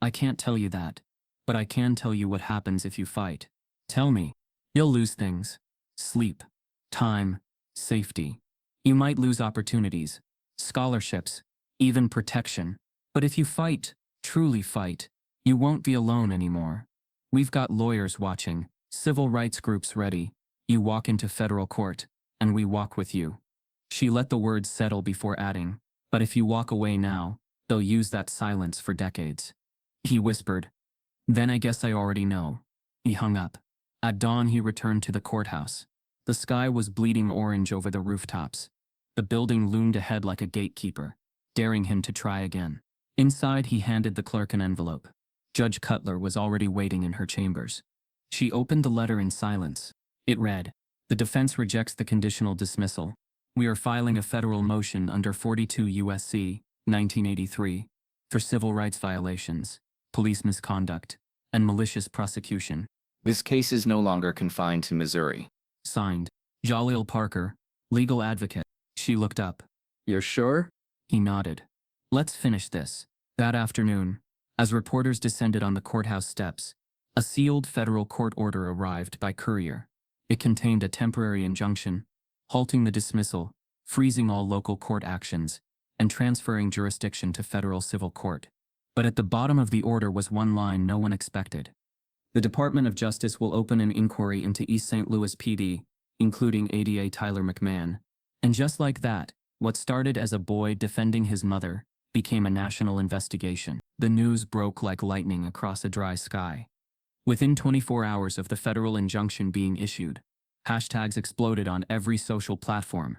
[SPEAKER 1] "I can't tell you that, but I can tell you what happens if you fight." "Tell me." "You'll lose things. Sleep, time, safety. You might lose opportunities, scholarships, even protection. But if you fight, truly fight, you won't be alone anymore. We've got lawyers watching, civil rights groups ready. You walk into federal court, and we walk with you." She let the words settle before adding, "But if you walk away now, they'll use that silence for decades." He whispered, "Then I guess I already know." He hung up. At dawn, he returned to the courthouse. The sky was bleeding orange over the rooftops. The building loomed ahead like a gatekeeper, daring him to try again. Inside, he handed the clerk an envelope. Judge Cutler was already waiting in her chambers. She opened the letter in silence. It read, "The defense rejects the conditional dismissal. We are filing a federal motion under 42 U.S.C. 1983 for civil rights violations, police misconduct, and malicious prosecution.
[SPEAKER 4] This case is no longer confined to Missouri."
[SPEAKER 1] Signed, Jahlil Parker, legal advocate." She looked up.
[SPEAKER 2] "You're sure?"
[SPEAKER 1] He nodded. "Let's finish this." That afternoon, as reporters descended on the courthouse steps, a sealed federal court order arrived by courier. It contained a temporary injunction, halting the dismissal, freezing all local court actions, and transferring jurisdiction to federal civil court. But at the bottom of the order was one line no one expected. "The Department of Justice will open an inquiry into East St. Louis PD, including ADA Tyler McMahon." And just like that, what started as a boy defending his mother became a national investigation. The news broke like lightning across a dry sky. Within 24 hours of the federal injunction being issued, hashtags exploded on every social platform.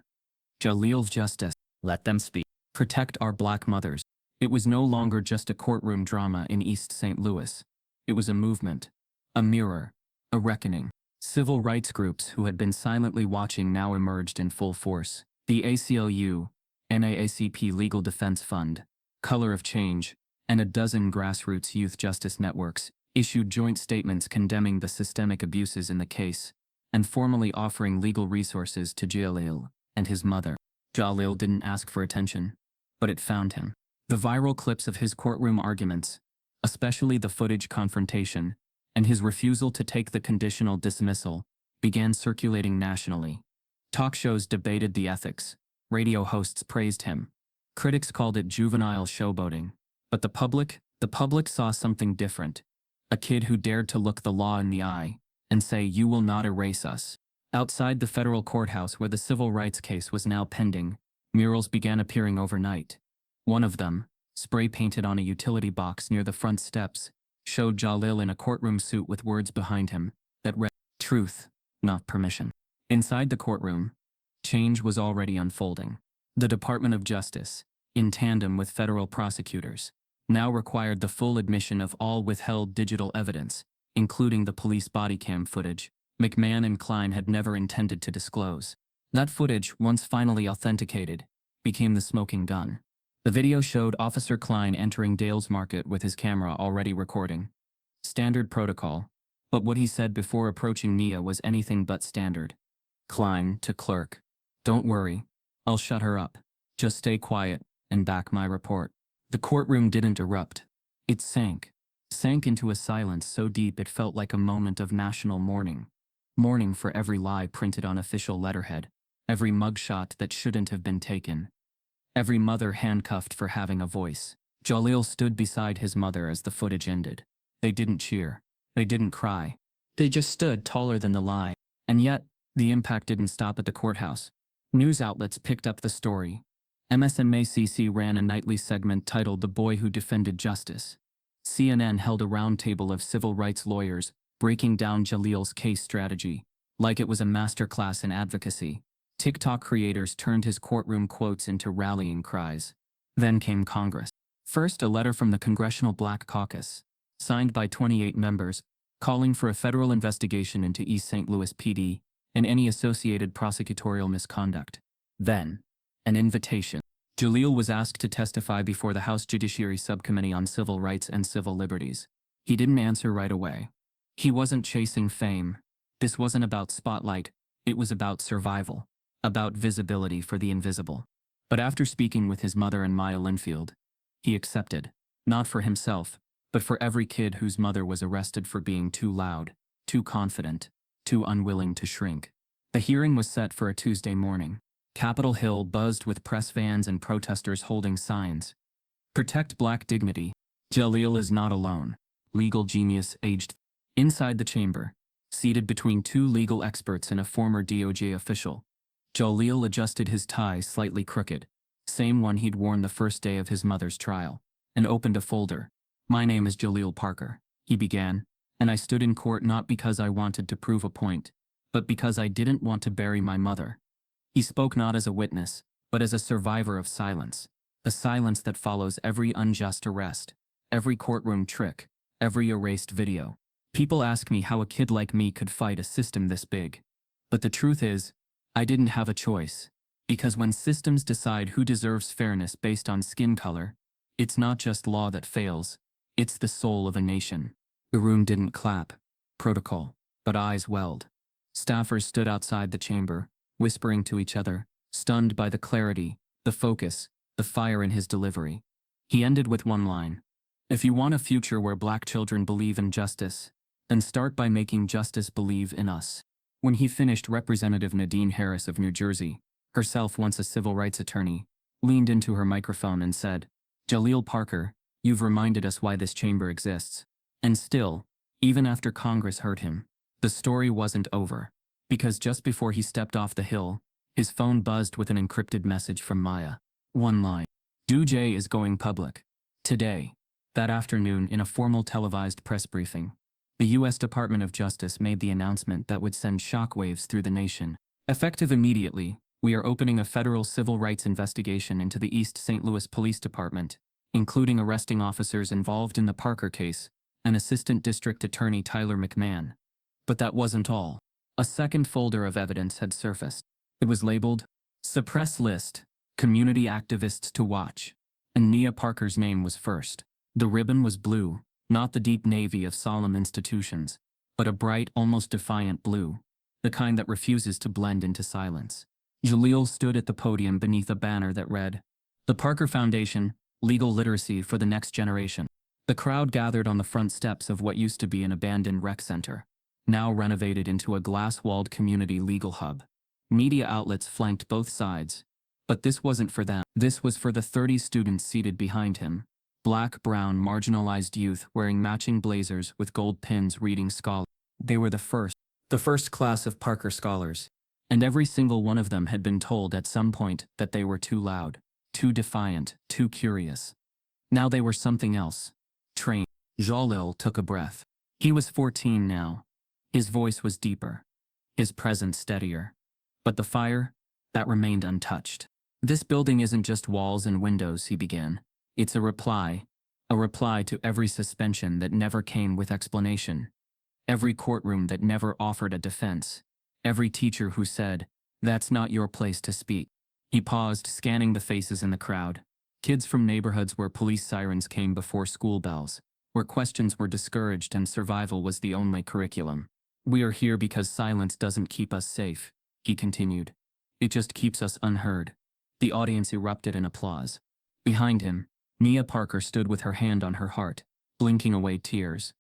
[SPEAKER 1] Jahlil's justice. Let them speak. Protect our black mothers. It was no longer just a courtroom drama in East St. Louis. It was a movement, a mirror, a reckoning. Civil rights groups who had been silently watching now emerged in full force. The ACLU, NAACP Legal Defense Fund, Color of Change, and a dozen grassroots youth justice networks issued joint statements condemning the systemic abuses in the case and formally offering legal resources to Jahlil and his mother. Jahlil didn't ask for attention, but it found him. The viral clips of his courtroom arguments, especially the footage confrontation, and his refusal to take the conditional dismissal, began circulating nationally. Talk shows debated the ethics, radio hosts praised him. Critics called it juvenile showboating. But the public saw something different. A kid who dared to look the law in the eye and say, "You will not erase us." Outside the federal courthouse where the civil rights case was now pending, murals began appearing overnight. One of them, spray-painted on a utility box near the front steps, showed Jahlil in a courtroom suit with words behind him that read, "Truth, not permission." Inside the courtroom, change was already unfolding. The Department of Justice, in tandem with federal prosecutors, now required the full admission of all withheld digital evidence, including the police body cam footage McMahon and Klein had never intended to disclose. That footage, once finally authenticated, became the smoking gun. The video showed Officer Klein entering Dale's Market with his camera already recording. Standard protocol, but what he said before approaching Nia was anything but standard. Klein, to clerk, "Don't worry, I'll shut her up. Just stay quiet and back my report." The courtroom didn't erupt. It sank into a silence so deep it felt like a moment of national mourning. Mourning for every lie printed on official letterhead, every mugshot that shouldn't have been taken, every mother handcuffed for having a voice. Jahlil stood beside his mother as the footage ended. They didn't cheer. They didn't cry. They just stood taller than the lie. And yet, the impact didn't stop at the courthouse. News outlets picked up the story. MSNBC ran a nightly segment titled "The Boy Who Defended Justice." CNN held a roundtable of civil rights lawyers, breaking down Jahlil's case strategy, like it was a masterclass in advocacy. TikTok creators turned his courtroom quotes into rallying cries. Then came Congress. First, a letter from the Congressional Black Caucus, signed by 28 members, calling for a federal investigation into East St. Louis PD and any associated prosecutorial misconduct. Then, an invitation. Jahlil was asked to testify before the House Judiciary Subcommittee on Civil Rights and Civil Liberties. He didn't answer right away. He wasn't chasing fame. This wasn't about spotlight. It was about survival, about visibility for the invisible. But after speaking with his mother and Maya Linfield, he accepted, not for himself, but for every kid whose mother was arrested for being too loud, too confident, too unwilling to shrink. The hearing was set for a Tuesday morning. Capitol Hill buzzed with press vans and protesters holding signs. "Protect Black dignity. Jahlil is not alone." Legal genius aged. Inside the chamber, seated between two legal experts and a former DOJ official, Jahlil adjusted his tie slightly crooked, same one he'd worn the first day of his mother's trial, and opened a folder. "My name is Jahlil Parker," he began, "and I stood in court not because I wanted to prove a point, but because I didn't want to bury my mother." He spoke not as a witness, but as a survivor of silence, the silence that follows every unjust arrest, every courtroom trick, every erased video. People ask me how a kid like me could fight a system this big. But the truth is, I didn't have a choice. Because when systems decide who deserves fairness based on skin color, it's not just law that fails, it's the soul of a nation. The room didn't clap, protocol, but eyes welled. Staffers stood outside the chamber, whispering to each other, stunned by the clarity, the focus, the fire in his delivery. He ended with one line. "If you want a future where Black children believe in justice, then start by making justice believe in us." When he finished, Representative Nadine Harris of New Jersey, herself once a civil rights attorney, leaned into her microphone and said, "Jahlil Parker, you've reminded us why this chamber exists." And still, even after Congress heard him, the story wasn't over. Because just before he stepped off the Hill, his phone buzzed with an encrypted message from Maya. One line. "DOJ is going public. Today." That afternoon, in a formal televised press briefing, the U.S. Department of Justice made the announcement that would send shockwaves through the nation. "Effective immediately, we are opening a federal civil rights investigation into the East St. Louis Police Department, including arresting officers involved in the Parker case and Assistant District Attorney Tyler McMahon." But that wasn't all. A second folder of evidence had surfaced. It was labeled, Suppress list. Community activists to watch. And Nia Parker's name was first. The ribbon was blue, not the deep navy of solemn institutions, but a bright, almost defiant blue, the kind that refuses to blend into silence. Jahlil stood at the podium beneath a banner that read, "The Parker Foundation, Legal Literacy for the Next Generation." The crowd gathered on the front steps of what used to be an abandoned rec center, now renovated into a glass-walled community legal hub. Media outlets flanked both sides, but this wasn't for them. This was for the 30 students seated behind him, black, brown, marginalized youth wearing matching blazers with gold pins reading scholar. They were the first class of Parker scholars, and every single one of them had been told at some point that they were too loud, too defiant, too curious. Now they were something else. Trained. Jahlil took a breath. He was 14 now. His voice was deeper, his presence steadier. But the fire, that remained untouched. "This building isn't just walls and windows," he began. "It's a reply to every suspension that never came with explanation, every courtroom that never offered a defense, every teacher who said, 'That's not your place to speak.'" He paused, scanning the faces in the crowd. Kids from neighborhoods where police sirens came before school bells, where questions were discouraged and survival was the only curriculum. "We are here because silence doesn't keep us safe," he continued. "It just keeps us unheard." The audience erupted in applause. Behind him, Nia Parker stood with her hand on her heart, blinking away tears.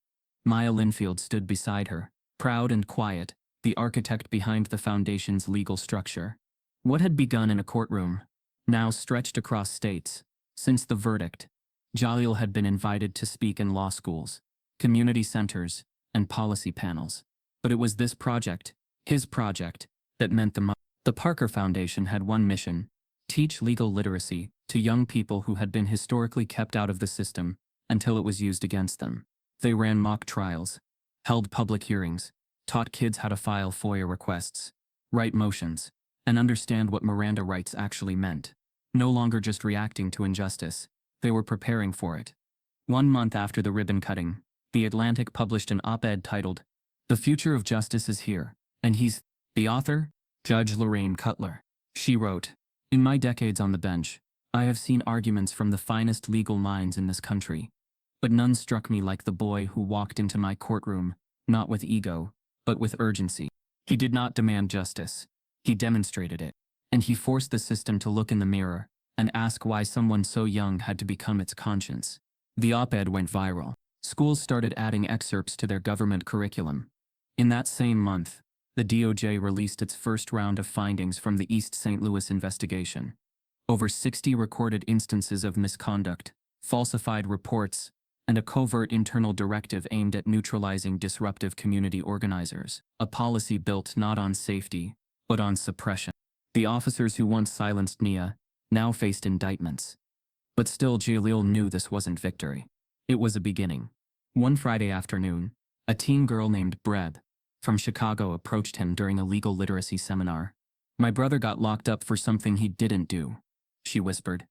[SPEAKER 1] Maya Linfield stood beside her, proud and quiet, the architect behind the foundation's legal structure. What had begun in a courtroom now stretched across states. Since the verdict, Jahlil had been invited to speak in law schools, community centers, and policy panels. But it was this project, his project, that meant the most. The Parker Foundation had one mission: teach legal literacy to young people who had been historically kept out of the system until it was used against them. They ran mock trials, held public hearings, taught kids how to file FOIA requests, write motions, and understand what Miranda rights actually meant. No longer just reacting to injustice, they were preparing for it. 1 month after the ribbon cutting, The Atlantic published an op-ed titled, "The Future of Justice is Here, and he's..." The author? Judge Lorraine Cutler. She wrote, "In my decades on the bench, I have seen arguments from the finest legal minds in this country, but none struck me like the boy who walked into my courtroom, not with ego, but with urgency. He did not demand justice. He demonstrated it. And he forced the system to look in the mirror and ask why someone so young had to become its conscience." The op-ed went viral. Schools started adding excerpts to their government curriculum. In that same month, the DOJ released its first round of findings from the East St. Louis investigation. Over 60 recorded instances of misconduct, falsified reports, and a covert internal directive aimed at neutralizing disruptive community organizers. A policy built not on safety, but on suppression. The officers who once silenced Nia now faced indictments. But still, Jahlil knew this wasn't victory. It was a beginning. One Friday afternoon, a teen girl named Breb from Chicago approached him during a legal literacy seminar. "My brother got locked up for something he didn't do," she whispered.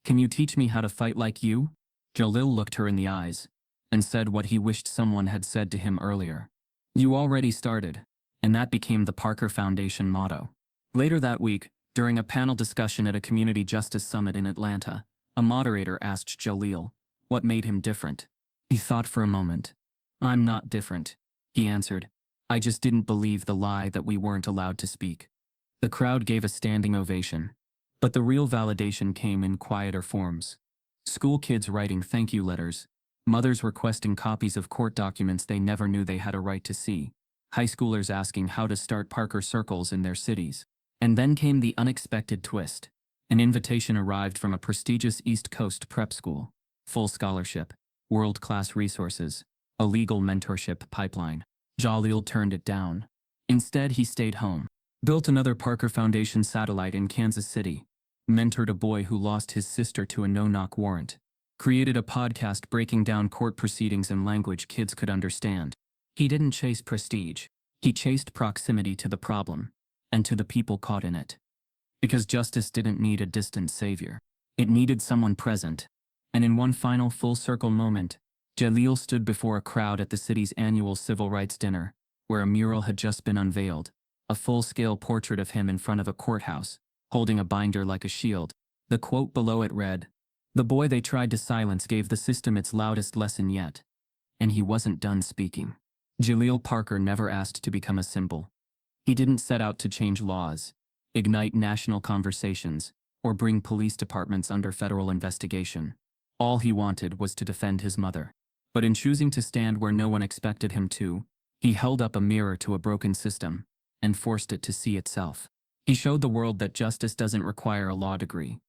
[SPEAKER 1] "Can you teach me how to fight like you?" Jahlil looked her in the eyes and said what he wished someone had said to him earlier. "You already started," and that became the Parker Foundation motto. Later that week, during a panel discussion at a community justice summit in Atlanta, a moderator asked Jahlil what made him different. He thought for a moment. "I'm not different," he answered. "I just didn't believe the lie that we weren't allowed to speak." The crowd gave a standing ovation. But the real validation came in quieter forms. School kids writing thank you letters, mothers requesting copies of court documents they never knew they had a right to see, high schoolers asking how to start Parker circles in their cities. And then came the unexpected twist. An invitation arrived from a prestigious East Coast prep school. Full scholarship, world-class resources, a legal mentorship pipeline. Jahlil turned it down. Instead, he stayed home, built another Parker Foundation satellite in Kansas City, mentored a boy who lost his sister to a no-knock warrant, created a podcast breaking down court proceedings in language kids could understand. He didn't chase prestige. He chased proximity to the problem, and to the people caught in it. Because justice didn't need a distant savior. It needed someone present. And in one final full-circle moment, Jahlil stood before a crowd at the city's annual civil rights dinner, where a mural had just been unveiled, a full-scale portrait of him in front of a courthouse, holding a binder like a shield. The quote below it read, "The boy they tried to silence gave the system its loudest lesson yet." And he wasn't done speaking. Jahlil Parker never asked to become a symbol. He didn't set out to change laws, ignite national conversations, or bring police departments under federal investigation. All he wanted was to defend his mother. But in choosing to stand where no one expected him to, he held up a mirror to a broken system and forced it to see itself. He showed the world that justice doesn't require a law degree,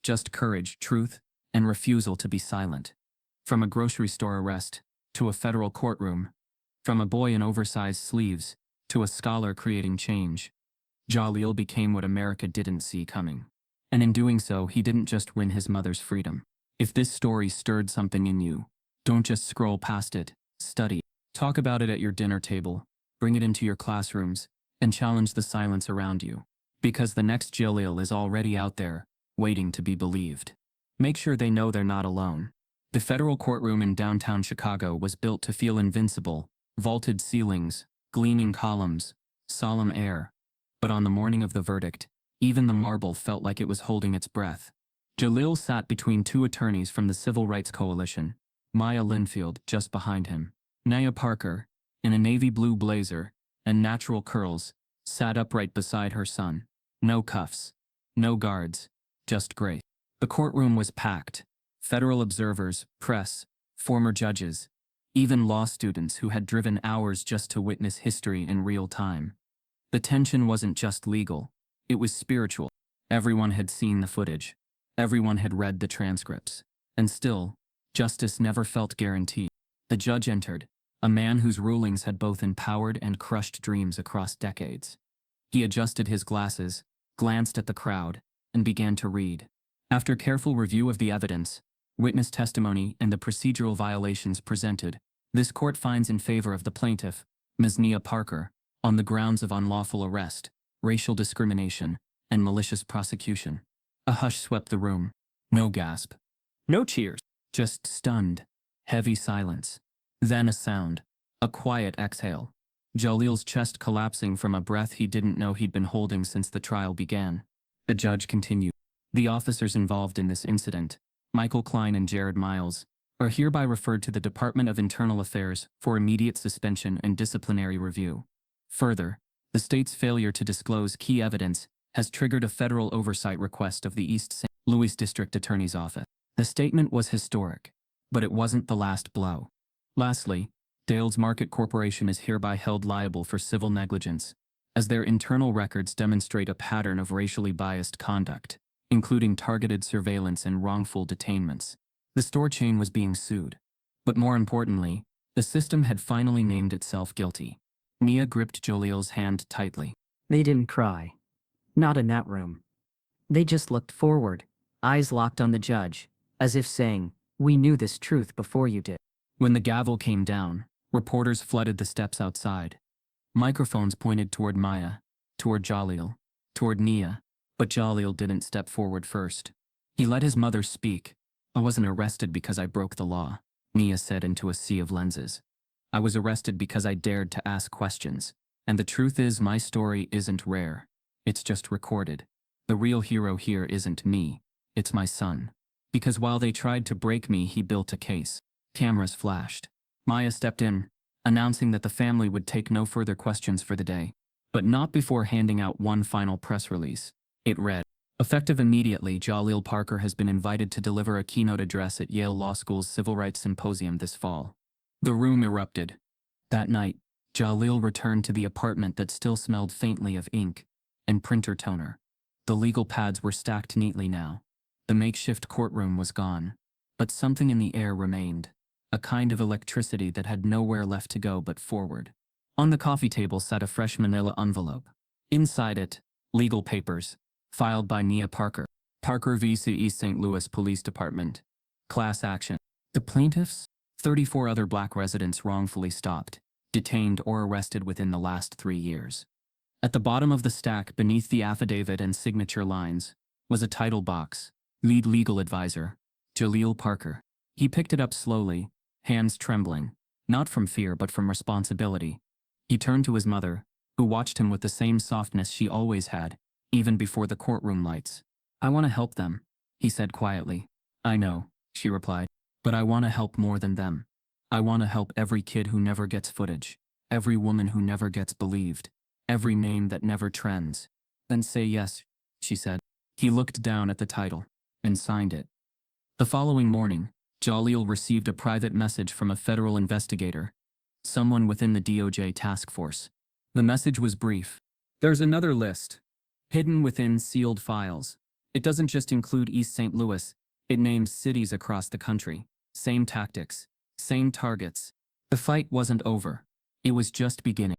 [SPEAKER 1] just courage, truth, and refusal to be silent. From a grocery store arrest to a federal courtroom, from a boy in oversized sleeves to a scholar creating change, Jahlil became what America didn't see coming. And in doing so, he didn't just win his mother's freedom. If this story stirred something in you, don't just scroll past it, study it. Talk about it at your dinner table, bring it into your classrooms, and challenge the silence around you. Because the next Jahlil is already out there, waiting to be believed. Make sure they know they're not alone. The federal courtroom in downtown Chicago was built to feel invincible, vaulted ceilings, gleaming columns, solemn air. But on the morning of the verdict, even the marble felt like it was holding its breath. Jahlil sat between two attorneys from the Civil Rights Coalition, Maya Linfield just behind him. Jahlil Parker, in a navy blue blazer and natural curls, sat upright beside her son. No cuffs, no guards, just grace. The courtroom was packed. Federal observers, press, former judges, even law students who had driven hours just to witness history in real time. The tension wasn't just legal, it was spiritual. Everyone had seen the footage. Everyone had read the transcripts. And still, justice never felt guaranteed. The judge entered, a man whose rulings had both empowered and crushed dreams across decades. He adjusted his glasses, glanced at the crowd, and began to read. After careful review of the evidence, witness testimony, and the procedural violations presented, this court finds in favor of the plaintiff, Ms. Jahlil Parker, on the grounds of unlawful arrest, racial discrimination, and malicious prosecution. A hush swept the room. No gasp. No cheers. Just stunned, heavy silence. Then a sound. A quiet exhale. Jahlil's chest collapsing from a breath he didn't know he'd been holding since the trial began. The judge continued. The officers involved in this incident, Michael Klein and Jared Miles, are hereby referred to the Department of Internal Affairs for immediate suspension and disciplinary review. Further, the state's failure to disclose key evidence has triggered a federal oversight request of the East St. Louis District Attorney's Office. The statement was historic, but it wasn't the last blow. Lastly, Dales Market Corporation is hereby held liable for civil negligence, as their internal records demonstrate a pattern of racially biased conduct, including targeted surveillance and wrongful detainments. The store chain was being sued. But more importantly, the system had finally named itself guilty. Nia gripped Jahlil's hand tightly.
[SPEAKER 3] They didn't cry. Not in that room. They just looked forward, eyes locked on the judge, as if saying, "We knew this truth before you did."
[SPEAKER 1] When the gavel came down, reporters flooded the steps outside. Microphones pointed toward Maya, toward Jahlil, toward Nia, but Jahlil didn't step forward first. He let his mother speak. "I wasn't arrested because I broke the law," Nia said into a sea of lenses. "I was arrested because I dared to ask questions. And the truth is, my story isn't rare. It's just recorded. The real hero here isn't me. It's my son. Because while they tried to break me, he built a case." Cameras flashed. Maya stepped in, announcing that the family would take no further questions for the day. But not before handing out one final press release. It read, "Effective immediately, Jahlil Parker has been invited to deliver a keynote address at Yale Law School's Civil Rights Symposium this fall." The room erupted. That night, Jahlil returned to the apartment that still smelled faintly of ink and printer toner. The legal pads were stacked neatly now. The makeshift courtroom was gone. But something in the air remained. A kind of electricity that had nowhere left to go but forward. On the coffee table sat a fresh manila envelope. Inside it, legal papers, filed by Jahlil Parker. Parker v. East St. Louis Police Department. Class action. The plaintiffs, 34 other black residents wrongfully stopped, detained or arrested within the last 3 years. At the bottom of the stack, beneath the affidavit and signature lines, was a title box. Lead legal advisor, Jahlil Parker. He picked it up slowly, hands trembling, not from fear but from responsibility. He turned to his mother, who watched him with the same softness she always had, even before the courtroom lights. I want to help them, he said quietly. I know, she replied, but I want to help more than them. I want to help every kid who never gets footage, every woman who never gets believed, every name that never trends. Then say yes, she said. He looked down at the title and signed it. The following morning, Jahlil received a private message from a federal investigator, someone within the DOJ task force. The message was brief. There's another list, hidden within sealed files. It doesn't just include East St. Louis, it names cities across the country. Same tactics, same targets. The fight wasn't over. It was just beginning.